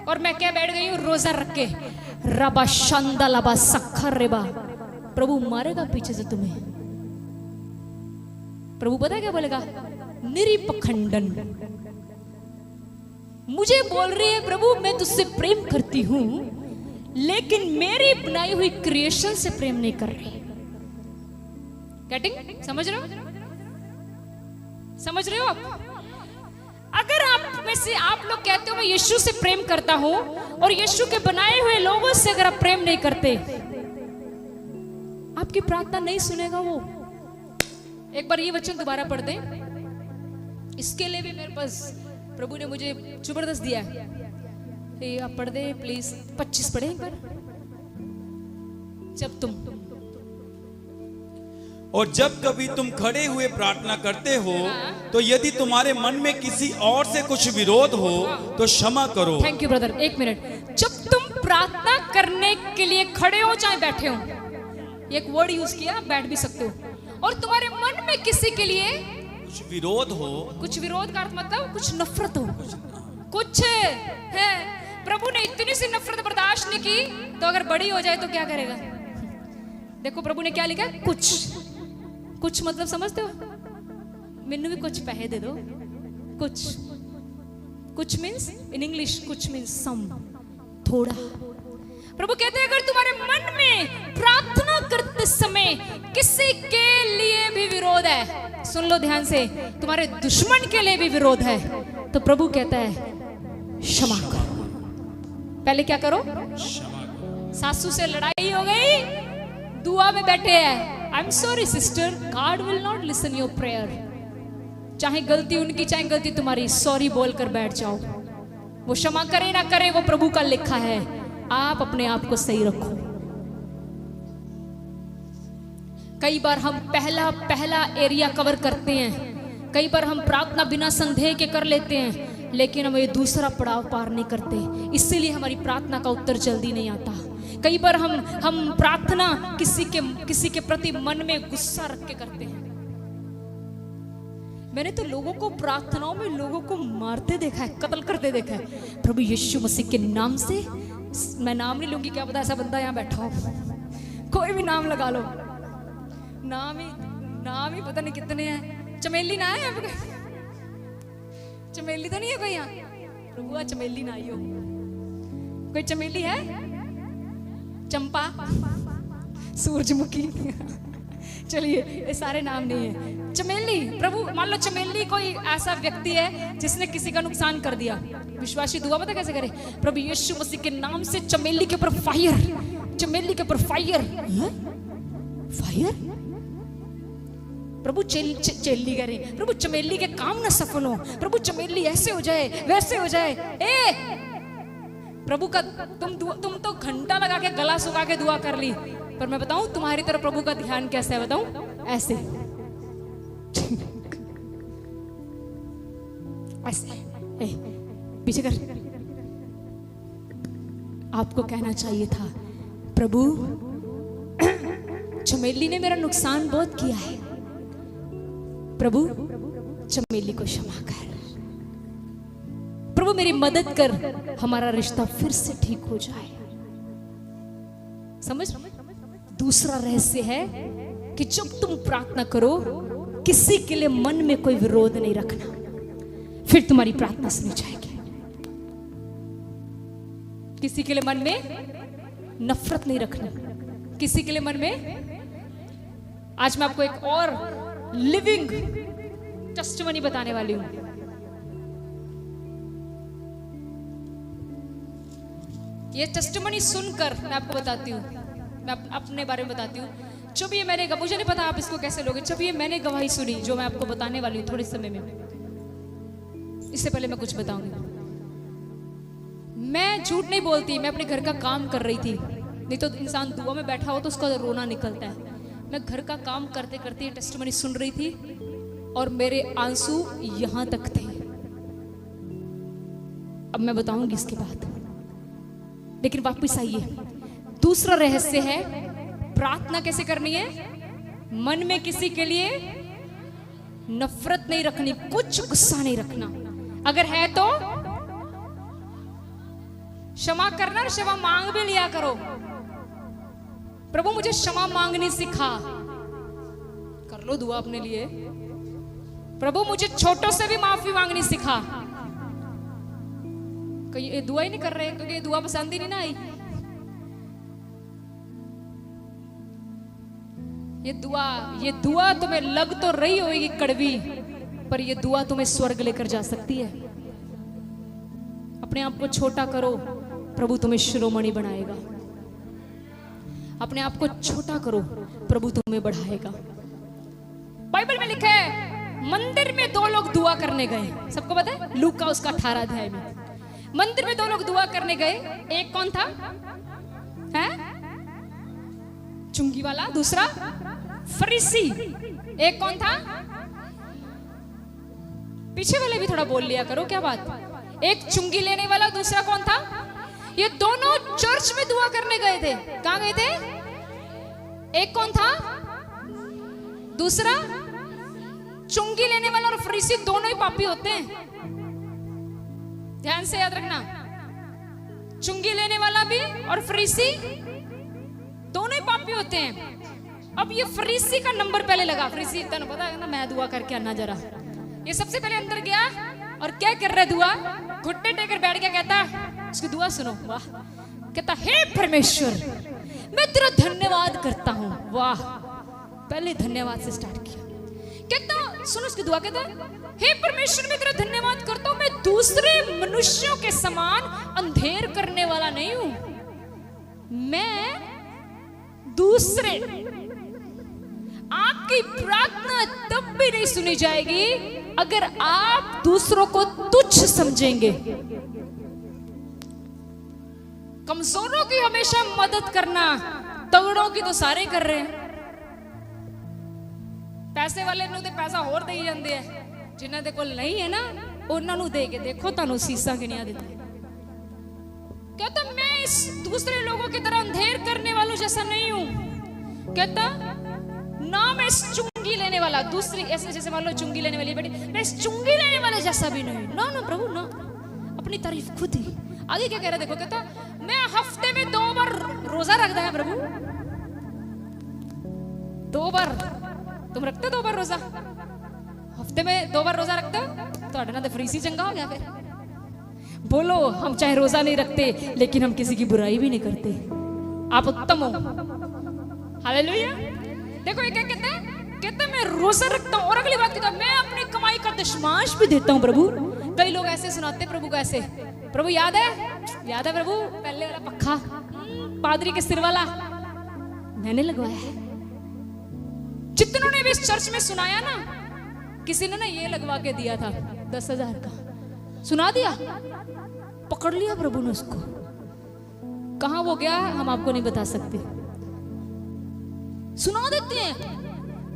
और मैं क्या बैठ गई हूं रोजा रख के, रबा शांदा लबा सखर रेबा। प्रभु मारेगा पीछे से तुम्हें। प्रभु पता है क्या बोलेगा? निरीपखंडन। मुझे बोल रही है प्रभु मैं तुझसे प्रेम करती हूं, लेकिन मेरी बनाई हुई क्रिएशन से प्रेम नहीं कर रही। गेटिंग? समझ रहे हो? समझ रहे हो आप? अगर आप में से आप लोग कहते हो मैं यीशु से प्रेम करता हूं, और यीशु के बनाए हुए लोगों से अगर आप प्रेम नहीं करते, आपकी प्रार्थना नहीं सुनेगा वो। एक बार ये वचन दोबारा पढ़ दें। इसके लिए भी मेरे पास प्रभु ने मुझे जबरदस्त दिया है। ये आप पढ़ दे प्लीज, 25 पढ़े एक बार। जब तुम
और जब कभी तुम खड़े हुए प्रार्थना करते हो, तो यदि तुम्हारे मन में किसी और से कुछ विरोध हो तो क्षमा करो।
Thank you brother. एक मिनट। जब तुम प्रार्थना करने के लिए खड़े हो चाहे बैठे हो, एक वर्ड यूज किया, बैठ भी सकते हो, और तुम्हारे मन में किसी के लिए
कुछ विरोध हो, कुछ
विरोध का अर्थ मतलब कुछ नफरत हो, कुछ है। प्रभु ने इतनी सी नफरत बर्दाश्त नहीं की, तो अगर बड़ी हो जाए तो क्या करेगा? देखो प्रभु ने क्या लिखा, कुछ। कुछ मतलब समझते हो? मैनू भी कुछ पैसे दे दो। कुछ, कुछ मीन्स इन इंग्लिश, कुछ मीन्स सम, थोड़ा। प्रभु कहते हैं अगर तुम्हारे मन में प्रार्थना करते समय किसी के लिए भी विरोध है, सुन लो ध्यान से, तुम्हारे दुश्मन के लिए भी विरोध है, तो प्रभु कहता है क्षमा करो। पहले क्या करो?
क्षमा करो।
सासू से लड़ाई हो गई, दुआ में बैठे हैं, I am sorry sister, God will not listen your prayer. चाहे गलती उनकी चाहे गलती तुम्हारी, सॉरी बोलकर बैठ जाओ। वो क्षमा करे ना करे वो प्रभु का लिखा है। आप अपने आप को सही रखो। कई बार हम पहला एरिया कवर करते हैं, कई बार हम प्रार्थना बिना संदेह के कर लेते हैं, लेकिन हम ये दूसरा पड़ाव पार नहीं करते, इसीलिए हमारी प्रार्थना का उत्तर जल्दी नहीं आता। कई बार हम प्रार्थना किसी के प्रति मन में गुस्सा रख के करते हैं। मैंने तो लोगों को प्रार्थनाओं में लोगों को मारते देखा है, कत्ल करते देखा है। प्रभु यीशु मसीह के नाम से मैं नाम नहीं लूंगी, क्या पता ऐसा बंदा यहाँ बैठा हो, कोई भी नाम लगा लो, नाम ही पता नहीं कितने हैं। चमेली ना है आपके, चमेली तो नहीं है कोई यहाँ? प्रभु चमेली ना आई हो, कोई चमेली है? चंपा, सूरजमुखी, चलिए ये सारे नाम नहीं है। चमेली, प्रभु मान लो चमेली कोई ऐसा व्यक्ति है जिसने किसी का नुकसान कर दिया, विश्वासी दुआ पता कैसे करे? प्रभु यीशु मसीह के नाम से चमेली के ऊपर फायर, चमेली के ऊपर फायर, फायर। प्रभु चेली करे, प्रभु चमेली के काम ना सफल हो, प्रभु चमेली ऐसे हो जाए वैसे हो जाए। प्रभु का तुम तो घंटा लगा के गला सुखा के दुआ कर ली, पर मैं बताऊं तुम्हारी तरफ प्रभु का ध्यान कैसे है बताऊं? ऐसे ऐसे पीछे कर। आपको कहना चाहिए था, प्रभु चमेली ने मेरा नुकसान बहुत किया है, प्रभु चमेली को क्षमा कर, प्रभु मेरी मदद कर, हमारा रिश्ता फिर से ठीक हो जाए। समझ? दूसरा रहस्य है कि जब तुम प्रार्थना करो, किसी के लिए मन में कोई विरोध नहीं रखना, फिर तुम्हारी प्रार्थना सुनी जाएगी। किसी के लिए मन में नफरत नहीं रखना, किसी के लिए मन में। आज मैं आपको एक और लिविंग टेस्टिमनी बताने वाली हूं। ये टेस्टिमनी सुनकर मैं आपको बताती हूँ, मैं अपने बारे में बताती हूँ। जब ये मैंने, मुझे नहीं पता आप इसको कैसे लोगे, जब ये मैंने गवाही सुनी जो मैं आपको बताने वाली हूँ थोड़े समय में, इससे पहले मैं कुछ बताऊंगी। मैं झूठ नहीं बोलती, मैं अपने घर का काम कर रही थी, नहीं तो इंसान दुआ में बैठा हो तो उसका रोना निकलता है। मैं घर का काम करते करते ये टेस्टिमनी सुन रही थी और मेरे आंसू यहां तक थे। अब मैं बताऊंगी इसके बाद, लेकिन वापस आइए। दूसरा रहस्य है प्रार्थना कैसे करनी है। मन में किसी के लिए नफरत नहीं रखनी, कुछ गुस्सा नहीं रखना, अगर है तो क्षमा करना, क्षमा मांग भी लिया करो। प्रभु मुझे क्षमा मांगनी सिखा, कर लो दुआ अपने लिए। प्रभु मुझे छोटों से भी माफी मांगनी सिखा। कहीं ये दुआ ही नहीं कर रहे क्योंकि ये दुआ पसंद ही नहीं ना आई। ये दुआ तुम्हें लग तो रही होगी कड़वी, पर ये दुआ तुम्हें स्वर्ग लेकर जा सकती है। अपने आप को छोटा करो, प्रभु तुम्हें शिरोमणि बनाएगा। अपने आप को छोटा करो, प्रभु तुम्हें बढ़ाएगा। बाइबल में लिखा है मंदिर में दो लोग दुआ करने गए, सबको पता है, लूका उसका 18 अध्याय में। मंदिर में दो लोग दुआ करने गए, एक कौन था? है चुंगी वाला, दूसरा फरीसी। एक कौन था? पीछे वाले भी थोड़ा बोल लिया करो, क्या बात। एक चुंगी लेने वाला, दूसरा कौन था? ये दोनों चर्च में दुआ करने गए थे। कहां गए थे? एक कौन था? दूसरा चुंगी लेने वाला और फरीसी दोनों ही पापी होते हैं, ध्यान से याद रखना। चुंगी लेने वाला भी और फरीसी दोनों ही पापी होते हैं। अब ये फरीसी का नंबर पहले लगा। फरीसी इतना पता है ना, मैं दुआ करके आना जरा। ये सबसे पहले अंदर गया और क्या कर रहा है? दुआ घुटने टेकर बैठ गया। कहता, उसकी दुआ सुनो, वाह। कहता, हे परमेश्वर मैं तेरा धन्यवाद करता हूं। वाह, पहले धन्यवाद से स्टार्ट किया। कहता, सुनो उसकी दुआ। कहता, हे परमेश्वर मैं तेरा धन्यवाद करता हूं, मैं दूसरे मनुष्यों के समान अंधेर करने वाला नहीं हूं। मैं दूसरे, आपकी प्रार्थना तब भी नहीं सुनी जाएगी अगर आप दूसरों को तुच्छ समझेंगे। कमजोरों की हमेशा मदद करना, तगड़ों की तो सारे कर रहे हैं। पैसे वाले ਨੂੰ ਤੇ ਪੈਸਾ ਹੋਰ ਦੇਈ ਜਾਂਦੇ ਐ, ਜਿਨ੍ਹਾਂ ਦੇ ਕੋਲ ਨਹੀਂ ਹੈ ਨਾ ਉਹਨਾਂ ਨੂੰ ਦੇ ਕੇ ਦੇਖੋ, ਤੁਹਾਨੂੰ ਸੀਸਾਂ ਗਿਣਿਆ ਦਿੰਦੇ। कहता, मैं इस दूसरे लोगों की तरह अंधेर करने वालों जैसा नहीं हूं। कहता, ना मैं इस चुंगी लेने वाला, दूसरी ऐसे जैसे मान लो चुंगी लेने वाली बेटी, मैं इस चुंगी लेने वाले जैसा भी नहीं। ना ना प्रभु ना, अपनी तारीफ खुद ही। आगे क्या कह रहा है देखो, कहता मैं हफ्ते में 2 बार रोजा रखता है प्रभु। 2 बार तुम रखते हो? 2 बार रोजा हफ्ते में 2 बार रोजा रखते हो? तो अड़ना तो फ्रीसी चंगा हो गया फिर। बोलो हम चाहे रोजा नहीं रखते लेकिन हम किसी की बुराई भी नहीं करते, आप उत्तम हो। हालेलुया। देखो ये क्या कहते हैं, कहते मैं रोजा रखता हूँ। और अगली बात कहता मैं अपनी कमाई का दशमांश भी देता हूँ प्रभु। कई लोग ऐसे सुनाते प्रभु को, ऐसे प्रभु याद है प्रभु पहले वाला पक्खा पादरी के सिर वाला मैंने लगवाया है। जितनों ने भी इस चर्च में सुनाया ना, किसी ने ना ये लगवा के दिया था 10,000 का, सुना दिया, पकड़ लिया प्रभु ने उसको। कहां वो गया हम आपको नहीं बता सकते, सुना देते हैं।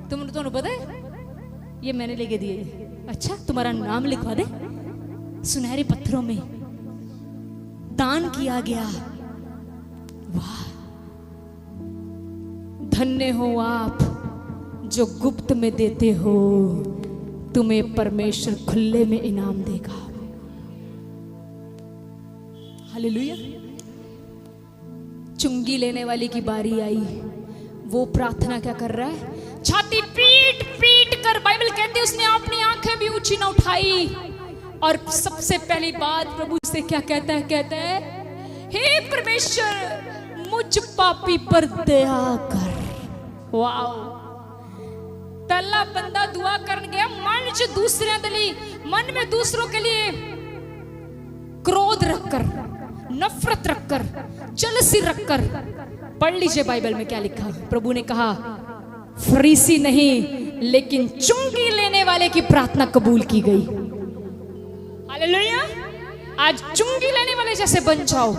तुम्हें पता है ये मैंने लेके दिए। अच्छा तुम्हारा नाम लिखवा दे, सुनहरे पत्थरों में दान किया गया। वाह, धन्य हो आप जो गुप्त में देते हो, तुम्हें परमेश्वर खुले में इनाम देगा। हालेलुया। चुंगी लेने वाले की बारी आई। वो प्रार्थना क्या कर रहा है, छाती पीट पीट कर, बाइबल कहती है उसने अपनी आंखें भी ऊंची ना उठाई। और सबसे पहली बात प्रभु से क्या कहता है, कहता है हे परमेश्वर मुझ पापी पर दया कर। वाओ, पहला बंदा दुआ करने गया मन च दूसरे दली, मन में दूसरों के लिए क्रोध रखकर, नफरत रखकर, जलसी रखकर। पढ़ लीजिए बाइबल में क्या लिखा। प्रभु ने कहा फरीसी नहीं लेकिन चुंगी लेने वाले की प्रार्थना कबूल की गई। हालेलुया। आज चुंगी लेने वाले जैसे बन जाओ।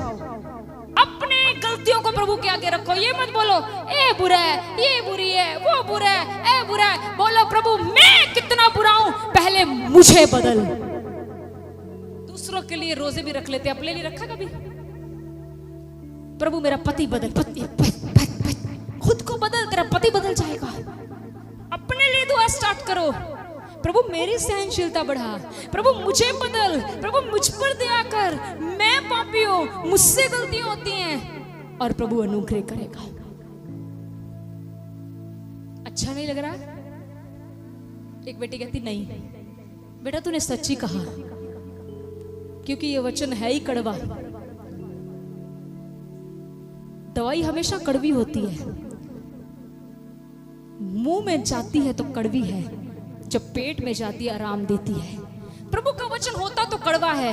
अपने गलतियों को प्रभु के आगे रखो। ये मत बोलो ए बुरा है, ये बुरी है, वो बुरा है, ए बुरा है। बोलो प्रभु मैं कितना बुरा हूं, पहले मुझे बदल। दूसरों के लिए रोजे भी रख लेते, अपने लिए रखा कभी? प्रभु मेरा पति बदल, पति खुद को बदल, तेरा पति बदल जाएगा। अपने लिए दुआ स्टार्ट करो, प्रभु मेरी सहनशीलता बढ़ा, प्रभु मुझे बदल, प्रभु मुझ पर दया कर, मैं पापी हूं, मुझसे गलतियां होती हैं, और प्रभु अनुग्रह करेगा। अच्छा नहीं लग रहा? एक बेटी कहती नहीं बेटा तूने सच ही कहा, क्योंकि ये वचन है ही कड़वा। दवाई हमेशा कड़वी होती है, मुंह में जाती है तो कड़वी है, जब पेट में जाती है आराम देती है। प्रभु का वचन होता तो कड़वा है,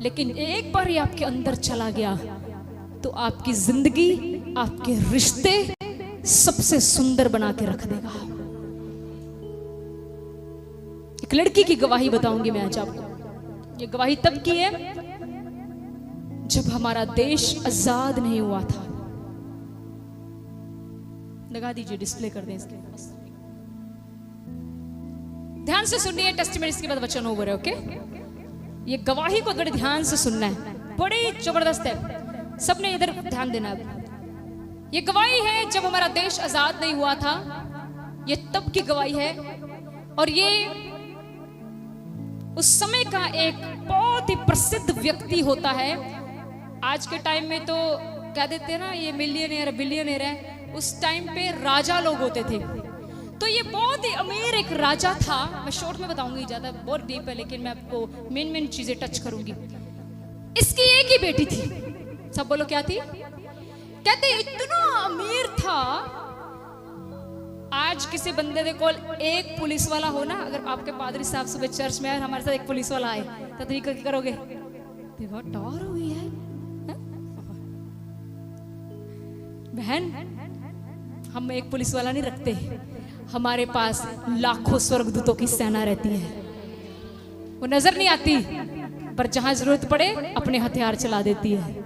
लेकिन एक बार ये आपके अंदर चला गया तो आपकी जिंदगी, आपके रिश्ते सबसे सुंदर बना के रख देगा। एक लड़की की गवाही बताऊंगी मैं आज आपको। ये गवाही तब की है जब हमारा देश आजाद नहीं हुआ था। लगा दीजिए, डिस्प्ले कर दें इसके पास। ध्यान से सुनिए टेस्टिमनीज के बाद वचन ओवर है, ओके? ये गवाही को बड़े ध्यान से सुनना है, बड़ी जबरदस्त है, सबने इधर ध्यान देना है। ये गवाही है जब हमारा देश आजाद नहीं हुआ था, ये तब की गवाही है। और ये उस समय का एक बहुत ही प्रसिद्ध व्यक्ति होता है। आज के टाइम में तो कह देते हैं ना ये मिलियनेयर बिलियनेयर है, उस टाइम पे राजा लोग होते थे। तो ये बहुत ही अमीर एक राजा था। मैं शॉर्ट में बताऊंगी, ज्यादा बहुत डीप है, लेकिन मैं आपको मेन चीजें टच करूंगी। इसकी एक ही बेटी थी। सब बोलो क्या थी? कहते इतना अमीर था, आज किसी बंदे दे कोल एक पुलिस वाला हो ना, अगर आपके पादरी साहब सुबह चर्च में आए हमारे साथ एक पुलिस वाला आए तो तुम क्या करोगे? देखो टॉर हुई है बहन, हम एक पुलिस वाला नहीं रखते, हमारे पास लाखों स्वर्गदूतों की सेना रहती है। वो नजर नहीं आती, पर जहां जरूरत पड़े अपने हथियार चला देती है।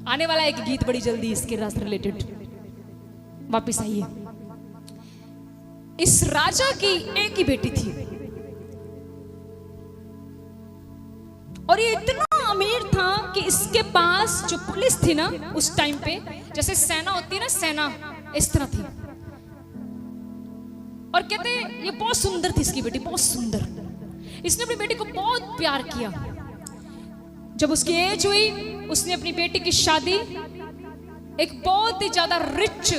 आने वाला एक गीत बड़ी जल्दी इसके रास्ते रिलेटेड, वापिस आइए। इस राजा की एक ही बेटी थी और ये इतना अमीर था कि इसके पास जो पुलिस थी ना उस टाइम पे, जैसे सेना होती है ना, सेना इस तरह थी। और कहते ये बहुत सुंदर थी इसकी बेटी, बहुत सुंदर। इसने अपनी बेटी को बहुत प्यार किया। जब उसकी एज हुई, उसने अपनी बेटी की शादी एक बहुत ही ज्यादा रिच,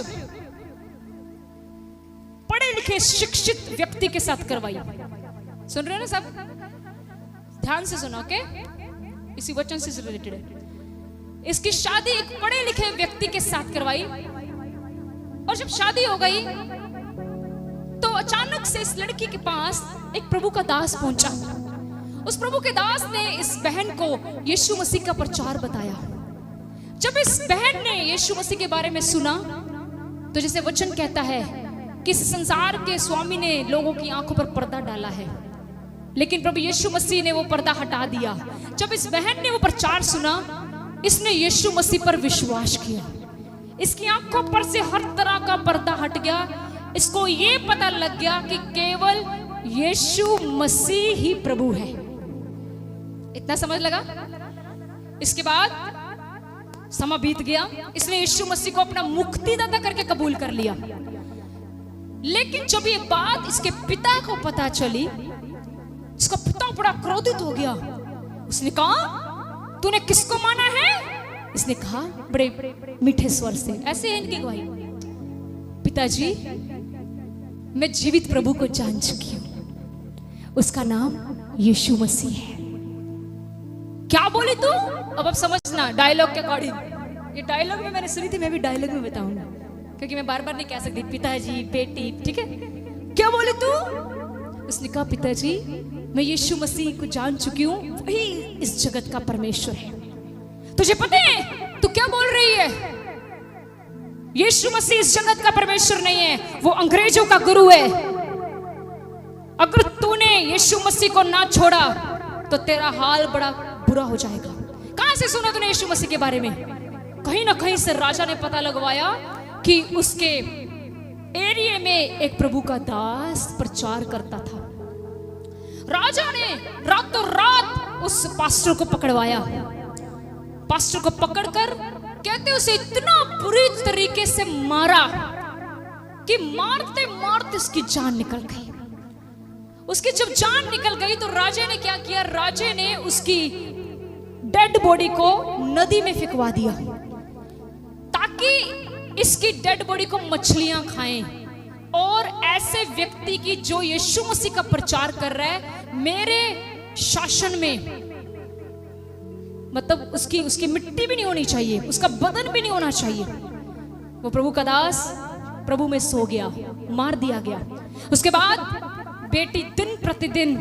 पढ़े लिखे, शिक्षित व्यक्ति के साथ करवाई। सुन रहे हैं ना सब? ध्यान से सुनो, ओके? इसी वचन से रिलेटेड है। इसकी शादी एक पढ़े लिखे व्यक्ति के साथ करवाई, और जब शादी हो गई तो अचानक से इस लड़की के पास एक प्रभु का दास पहुंचा। उस प्रभु के दास ने इस बहन को यीशु मसीह का प्रचार बताया। जब इस बहन ने यीशु मसीह के बारे में सुना, तो जैसे वचन कहता है कि इस संसार के स्वामी ने लोगों की आंखों पर पर्दा डाला है, लेकिन प्रभु यीशु मसीह ने वो पर्दा हटा दिया। जब इस बहन ने वो प्रचार सुना, इसने यीशु मसीह पर विश्वास किया। इसकी आंखों पर से हर तरह का पर्दा हट गया। इसको ये पता लग गया कि केवल यीशु मसीह ही प्रभु है। इतना समझ लगा? इसके बाद समय बीत गया, इसने यीशु मसीह को अपना मुक्तिदाता करके कबूल कर लिया। लेकिन जब ये बात इसके पिता को पता चली, इसका पिता बड़ा क्रोधित हो गया। उसने कहा, तूने किसको माना है? इसने कहा बड़े मीठे स्वर से, ऐसे है इनकी गवाही, पिताजी मैं जीवित प्रभु को जान चुकी हूं, उसका नाम यीशु मसीह है। क्या बोली तू? अब आप समझना डायलॉग के अकॉर्डिंग। ये डायलॉग में मैंने सुनी थी, मैं भी डायलॉग में बताऊंगा, क्योंकि मैं बार बार नहीं कह सकती पिताजी बेटी, ठीक है? क्या बोली तू? उसने कहा, पिताजी मैं यीशु मसीह को जान चुकी हूं, वही इस जगत का परमेश्वर है। तुझे पता है तू क्या बोल रही है? यीशु मसीह इस जगत का परमेश्वर नहीं है, वो अंग्रेजों का गुरु है। अगर तूने यीशु मसीह को ना छोड़ा तो तेरा हाल बड़ा बुरा हो जाएगा। कहां से सुना तूने यीशु मसीह के बारे में? कहीं ना कहीं से राजा ने पता लगवाया कि उसके एरिया में एक प्रभु का दास प्रचार करता था। राजा ने रातों रात उस पास्टर को पकड़वाया। पास्टर को पकड़कर कहते उसे इतना बुरी तरीके से मारा कि मारते मारते उसकी जान निकल गई। उसकी जब जान निकल गई तो राजा ने क्या किया? राजा ने उसकी डेड बॉडी को नदी में फेंकवा दिया, ताकि इसकी डेड बॉडी को मछलियां खाएं। और ऐसे व्यक्ति की जो यीशु मसीह का प्रचार कर रहा है, मेरे शासन में, मतलब उसकी मिट्टी भी नहीं होनी चाहिए, उसका बदन भी नहीं होना चाहिए। वो प्रभु का दास प्रभु में सो गया, मार दिया गया। उसके बाद बेटी दिन प्रतिदिन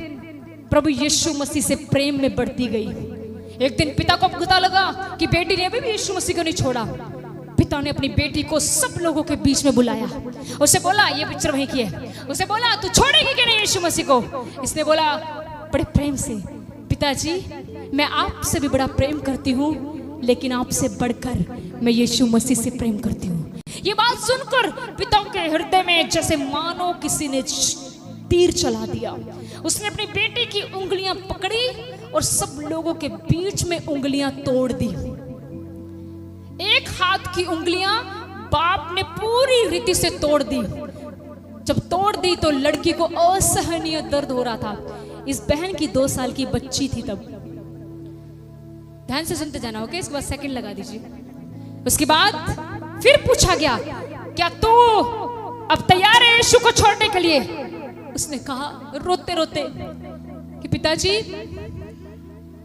प्रभु यीशु मसीह से प्रेम में बढ़ती गई। एक दिन पिता को पता लगा कि बेटी ने अभी भी यीशु मसीह को नहीं छोड़ा। पिता ने अपनी बेटी को सब लोगों के बीच में बुलाया। उसे बोला, ये पिक्चर वहीं की है। उसे बोला, तू छोड़ेगी कि नहीं यीशु मसीह को? इसने बोला बड़े प्रेम से, पिताजी मैं आपसे भी बड़ा प्रेम करती हूँ, लेकिन आपसे बढ़कर मैं यीशु मसीह से प्रेम करती हूँ। ये बात सुनकर पिता के हृदय में जैसे मानो किसी ने तीर चला दिया। उसने अपनी बेटी की उंगलियां पकड़ी और सब लोगों के बीच में उंगलियां तोड़ दी। एक हाथ की उंगलियां बाप ने पूरी रीति से तोड़ दी। जब तोड़ दी तो लड़की को असहनीय दर्द हो रहा था। इस बहन की 2 साल की बच्ची थी तब। ध्यान से सुनते जाना, ओके? इसके बाद सेकंड लगा दीजिए। उसके बाद फिर पूछा गया, क्या तू अब तैयार है यीशु को छोड़ने के लिए? उसने कहा रोते रोते कि पिताजी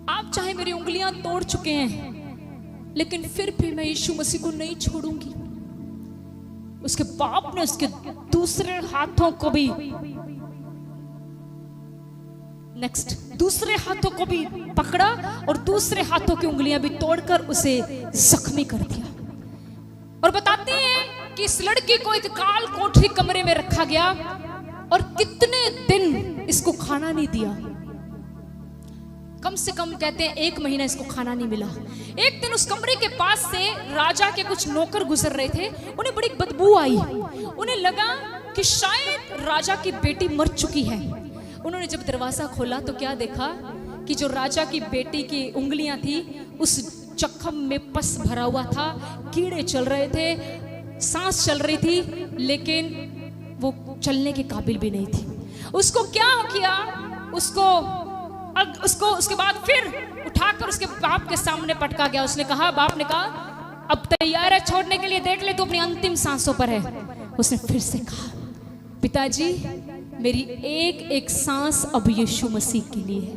आप चाहे मेरी उंगलियां तोड़ चुके हैं, लेकिन फिर भी मैं यीशु मसीह को नहीं छोड़ूंगी। उसके बाप ने उसके दूसरे हाथों को भी दूसरे हाथों को भी पकड़ा और दूसरे हाथों की उंगलियां भी तोड़कर उसे जख्मी कर दिया। और बताते हैं कि इस लड़की को एक काल कोठरी कमरे में रखा गया और कितने दिन इसको खाना नहीं दिया। कम से कम कहते हैं 1 महीना इसको खाना नहीं मिला। एक दिन उस कमरे के पास से राजा के कुछ नौकर गुजर रहे थे। उन्हें बड़ी बदबू आई। उन्हें लगा कि शायद राजा की बेटी मर चुकी है। उन्होंने जब दरवाजा खोला तो क्या देखा कि जो राजा की बेटी की उंगलियां थी उस जख्म में पस भरा हुआ था, कीड़े चल रहे थे, सांस चल रही थी, लेकिन वो चलने के काबिल भी नहीं थी। उसको क्या किया? उसको अब उसको उसके बाद फिर उठाकर उसके बाप के सामने पटका गया। उसने कहा, बाप ने कहा, अब तैयार है छोड़ने के लिए, देख ले तू अपनी अंतिम सांसों पर है। उसने फिर से कहा, पिताजी मेरी एक एक सांस अब यीशु मसीह के लिए है।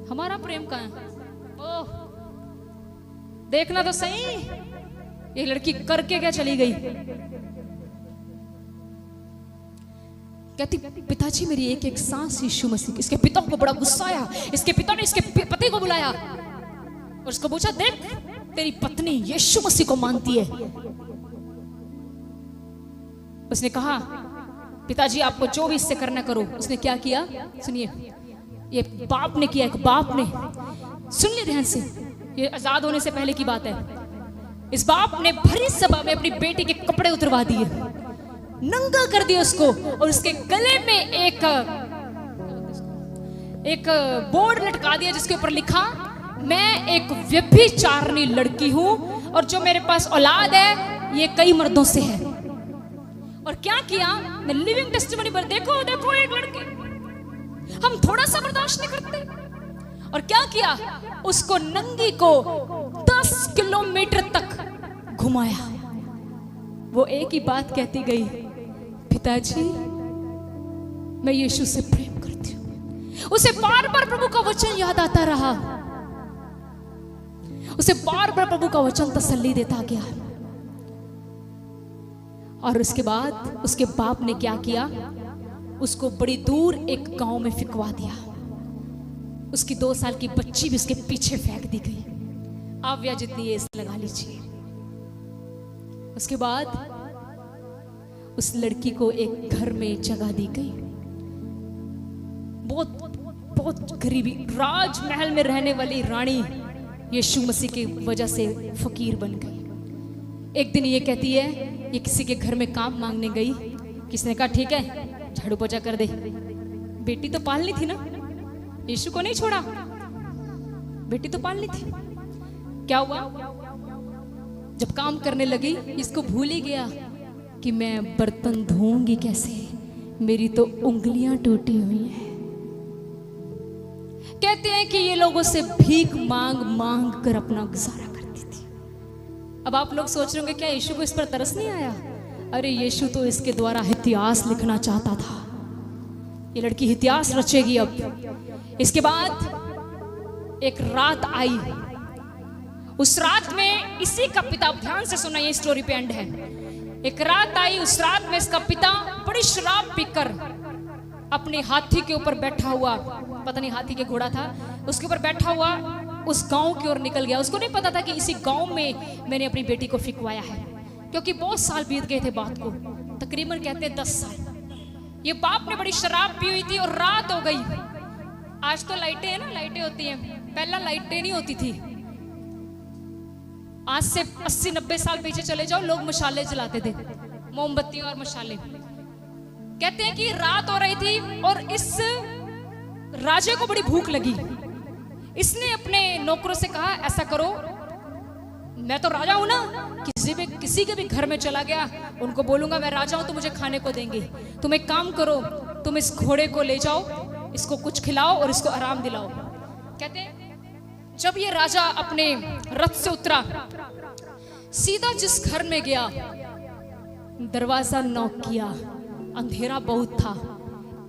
हमारा प्रेम कहाँ है? ओह, देखना तो सही, ये लड़की करके क्या चली गई। कहती, पिताजी मेरी एक एक सांस यीशु मसीह। इसके पिता को बड़ा गुस्सा आया। इसके पिता ने इसके पति को बुलाया और उसको पूछा, देख तेरी पत्नी यीशु मसीह को मानती है। उसने कहा, पिताजी आपको जो भी इससे करना करो। उसने क्या किया सुनिए, ये बाप ने किया, एक बाप ने, सुन ले ध्यान से, ये आजाद होने से पहले की बात है। इस बाप ने भरी सभा में अपनी बेटी के कपड़े उतरवा दिए, नंगा कर दिया उसको, और उसके गले में एक बोर्ड लटका दिया जिसके ऊपर लिखा, मैं एक व्यभिचारिणी लड़की हूं और जो मेरे पास औलाद है ये कई मर्दों से है। और क्या किया, मैं लिविंग टेस्टिमनी पर, देखो देखो एक लड़की, हम थोड़ा सा बर्दाश्त नहीं करते। और क्या किया, उसको नंगी को 10 किलोमीटर तक घुमाया। वो एक ही बात कहती गई, पिताजी मैं यीशु से प्रेम करती हूं। उसे बार बार प्रभु का वचन याद आता रहा, उसे बार बार प्रभु का वचन तसल्ली देता गया। और उसके बाद उसके बाप ने क्या किया, उसको बड़ी दूर एक गांव में फिकवा दिया। उसकी 2 साल की बच्ची भी उसके पीछे फेंक दी गई। आप या जितनी एज लगा लीजिए। उसके बाद उस लड़की को एक घर में जगह दी गई। बहुत गरीबी, राजमहल में रहने वाली रानी यीशु मसीह की वजह से फकीर बन गई। एक दिन ये कहती है, ये किसी के घर में काम मांगने गई, किसने कहा ठीक है झाड़ू पोछा कर दे। बेटी तो पालनी थी ना, यीशु को नहीं छोड़ा, बेटी तो पालनी थी। क्या हुआ, जब काम करने लगी इसको भूल ही गया कि मैं बर्तन धोऊंगी कैसे, मेरी तो उंगलियां टूटी हुई हैं। कहते हैं कि ये लोगों से भीख मांग मांग कर अपना गुजारा करती थी। अब आप लोग सोच रहे होंगे क्या यीशु को इस पर तरस नहीं आया? अरे यीशु तो इसके द्वारा इतिहास लिखना चाहता था। ये लड़की इतिहास रचेगी। अब इसके बाद एक रात आई, उस रात में इसी का पिता, ध्यान से सुना, ये स्टोरी पे एंड है। एक रात आई, उस रात में इसका पिता बड़ी शराब पीकर अपने हाथी के ऊपर बैठा हुआ, पता नहीं हाथी के घोड़ा था, उसके ऊपर बैठा हुआ उस गांव की ओर निकल गया। उसको नहीं पता था कि इसी गांव में मैंने अपनी बेटी को फिकवाया है, क्योंकि बहुत साल बीत गए थे बात को, तकरीबन कहते हैं 10 साल। ये बाप ने बड़ी शराब पी हुई थी और रात हो गई। आज तो लाइटें हैं ना, लाइटें होती हैं, पहला लाइटें नहीं होती थी। आज से 80-90 साल पीछे चले जाओ, लोग मशाले जलाते थे, मोमबत्तियां और मशाले। कहते हैं कि रात हो रही थी और इस राजे को बड़ी भूख लगी। इसने अपने नौकरों से कहा, ऐसा करो, मैं तो राजा हूं ना, किसी के भी घर में चला गया, उनको बोलूंगा मैं राजा हूं तो मुझे खाने को देंगे। तुम एक काम करो, तुम इस घोड़े को ले जाओ, इसको कुछ खिलाओ और इसको आराम दिलाओ। कहते हैं जब ये राजा अपने रथ से उतरा, सीधा जिस घर में गया, दरवाजा नॉक किया, अंधेरा बहुत था,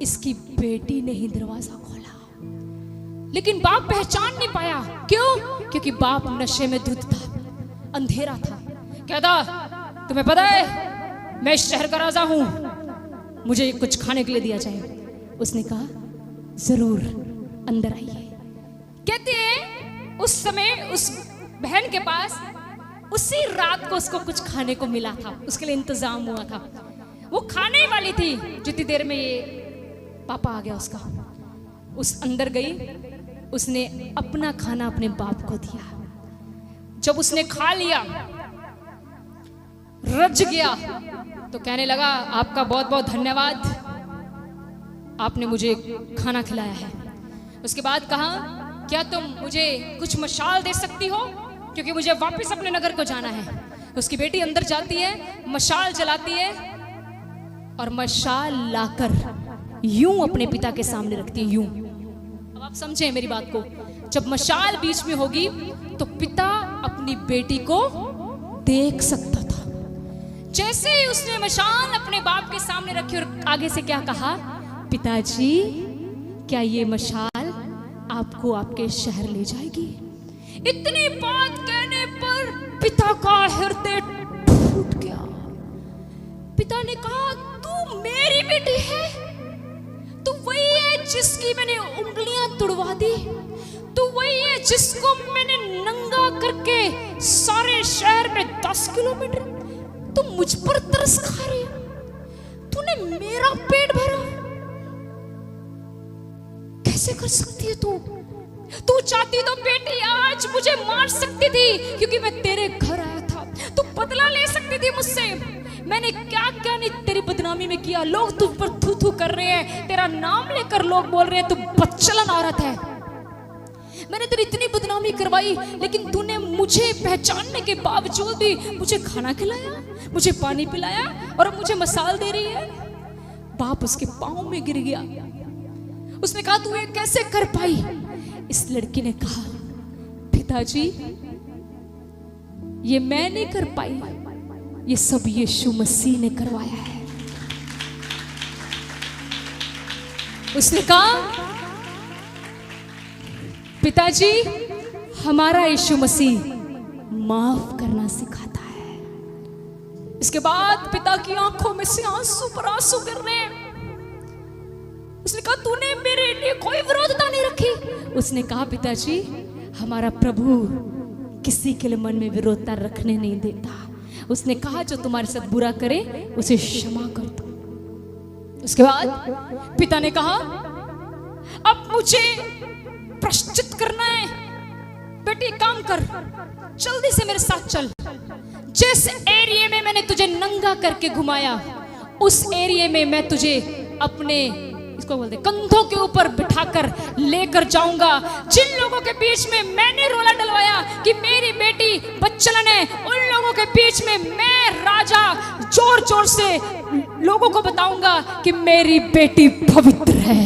इसकी बेटी ने ही दरवाजा खोला। लेकिन बाप पहचान नहीं पाया। क्यों? क्योंकि बाप नशे में धुत था, अंधेरा था। कहता, तुम्हें पता है मैं इस शहर का राजा हूं, मुझे कुछ खाने के लिए दिया जाए। उसने कहा जरूर, अंदर आइए। कहते हैं उस समय उस बहन के पास उसी रात को उसको कुछ खाने को मिला था, उसके लिए इंतजाम हुआ था। वो खाने वाली थी, जितनी देर में ये पापा आ गया उसका। उस अंदर गई, उसने अपना खाना अपने बाप को दिया। जब उसने खा लिया, रज गया, तो कहने लगा आपका बहुत बहुत धन्यवाद, आपने मुझे खाना खिलाया है। उसके बाद कहा, क्या तुम मुझे कुछ मशाल दे सकती हो, क्योंकि मुझे वापस अपने नगर को जाना है। उसकी बेटी अंदर जाती है, मशाल जलाती है और मशाल लाकर यूं अपने पिता के सामने रखती है, यूं। अब आप आप समझे मेरी बात को। जब मशाल बीच में होगी तो पिता अपनी बेटी को देख सकता था। जैसे ही उसने मशाल अपने बाप के सामने रखी और आगे से क्या कहा, पिताजी क्या ये मशाल आपको आपके शहर ले जाएगी? इतनी बात कहने पर पिता का हृदय टूट गया। पिता ने कहा, तू मेरी बेटी है? तू वही है जिसकी मैंने उंगलियां तुड़वा दी? तू वही है जिसको मैंने नंगा करके सारे शहर में 10 किलोमीटर? तू मुझ पर तरस खा रही? तूने मेरा पेट भरा? कैसे कर सकती है तू? तू चाहती तो बेटी आज मुझे मार सकती थी, क्योंकि मैं तेरे घर आया था। तू बदला ले सकती थी मुझसे। मैंने क्या क्या नहीं तेरी बदनामी में किया। लोग तुझ पर थू थू कर रहे हैं, तेरा नाम लेकर लोग बोल रहे हैं तू बदचलन औरत है। मैंने तेरी इतनी बदनामी करवाई, लेकिन तूने मुझे पहचानने के बावजूद भी मुझे खाना खिलाया, मुझे पानी पिलाया और अब मुझे मसाल दे रही है। बाप उसके पांव में गिर गया। उसने कहा, तू ये कैसे कर पाई? इस लड़की ने कहा, पिताजी ये मैं नहीं कर पाई, ये सब यीशु मसीह ने करवाया है। उसने कहा, पिताजी हमारा यीशु मसीह माफ करना सिखाता है। इसके बाद पिता की आंखों में से आंसू पर आंसू गिर रहे हैं। उसने कहा, तूने मेरे लिए कोई विरोधता नहीं रखी। उसने कहा, पिताजी हमारा प्रभु किसी के लिए मन में विरोधता रखने नहीं देता। उसने कहा, जो तुम्हारे साथ बुरा करे उसे क्षमा कर दो। उसके बाद पिता ने कहा, अब मुझे प्रायश्चित करना है। बेटी काम कर, जल्दी से मेरे साथ चल। जिस एरिया में मैंने तुझे नंगा करके घुमाया, उस एरिया में मैं तुझे अपने इसको बोलते कंधों के ऊपर बिठाकर लेकर जाऊंगा। जिन लोगों के बीच में मैंने रोला डलवाया कि मेरी बेटी बच्चलन है, उन लोगों के बीच में मैं राजा जोर जोर से लोगों को बताऊंगा कि मेरी बेटी पवित्र है।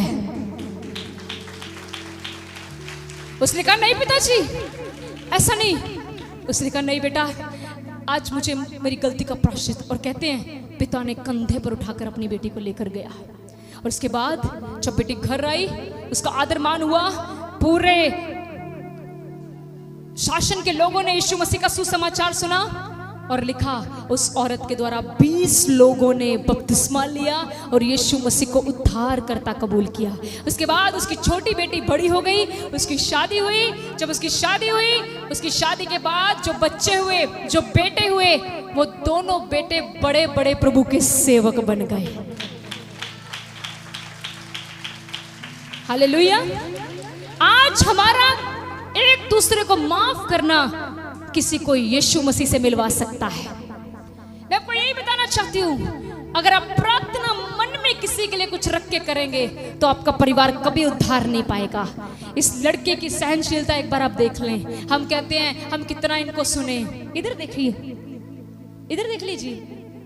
उसने कहा, नहीं पिताजी ऐसा नहीं। उसने कहा, नहीं बेटा, आज मुझे मेरी गलती का प्रायश्चित। और कहते हैं पिता ने कंधे पर उठाकर अपनी बेटी को लेकर गया। और उसके बाद जब बेटी घर आई, उसका आदर मान हुआ। पूरे शासन के लोगों ने यीशु मसीह का सुसमाचार सुना और लिखा, उस औरत के द्वारा 20 लोगों ने बपतिस्मा लिया और यीशु मसीह को उद्धार करता कबूल किया। उसके बाद उसकी छोटी बेटी बड़ी हो गई, उसकी शादी हुई। जब उसकी शादी हुई, उसकी शादी के बाद जो बच्चे हुए, जो बेटे हुए, वो दोनों बेटे बड़े बड़े प्रभु के सेवक बन गए। हालेलुया। आज हमारा एक दूसरे को माफ करना किसी को यीशु मसीह से मिलवा सकता है। मैं आपको यही बताना चाहती हूँ, अगर आप प्रार्थना मन में किसी के लिए कुछ रख के करेंगे तो आपका परिवार कभी उद्धार नहीं पाएगा। इस लड़के की सहनशीलता एक बार आप देख लें। हम कहते हैं हम कितना इनको सुने। इधर देखिए, इधर देख लीजिए,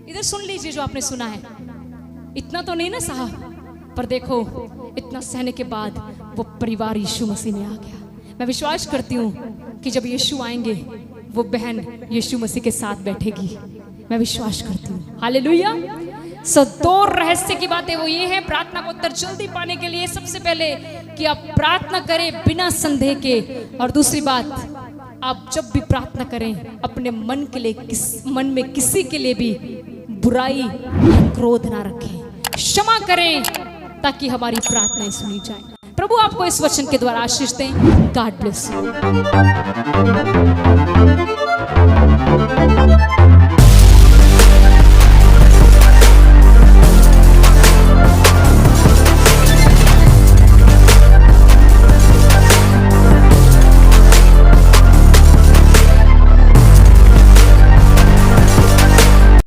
इधर सुन लीजिए जो आपने सुना है। इतना तो नहीं ना सहा, पर देखो इतना सहने के बाद वो परिवार यीशु मसीह में आ गया। मैं विश्वास करती हूँ कि जब यीशु आएंगे वो बहन यीशु मसीह के साथ बैठेगी। मैं विश्वास करती हूँ। हालेलुया। सो 2 रहस्य की बातें वो ये है, प्रार्थना को उत्तर जल्दी पाने के लिए सबसे पहले कि आप प्रार्थना करें बिना संदेह के। और दूसरी बात, आप जब भी प्रार्थना करें अपने मन के लिए, मन में किसी के लिए भी बुराई या क्रोध ना रखें, क्षमा करें ताकि हमारी प्रार्थनाएं सुनी जाए। प्रभु आपको इस वचन के द्वारा आशीष दें। God bless you.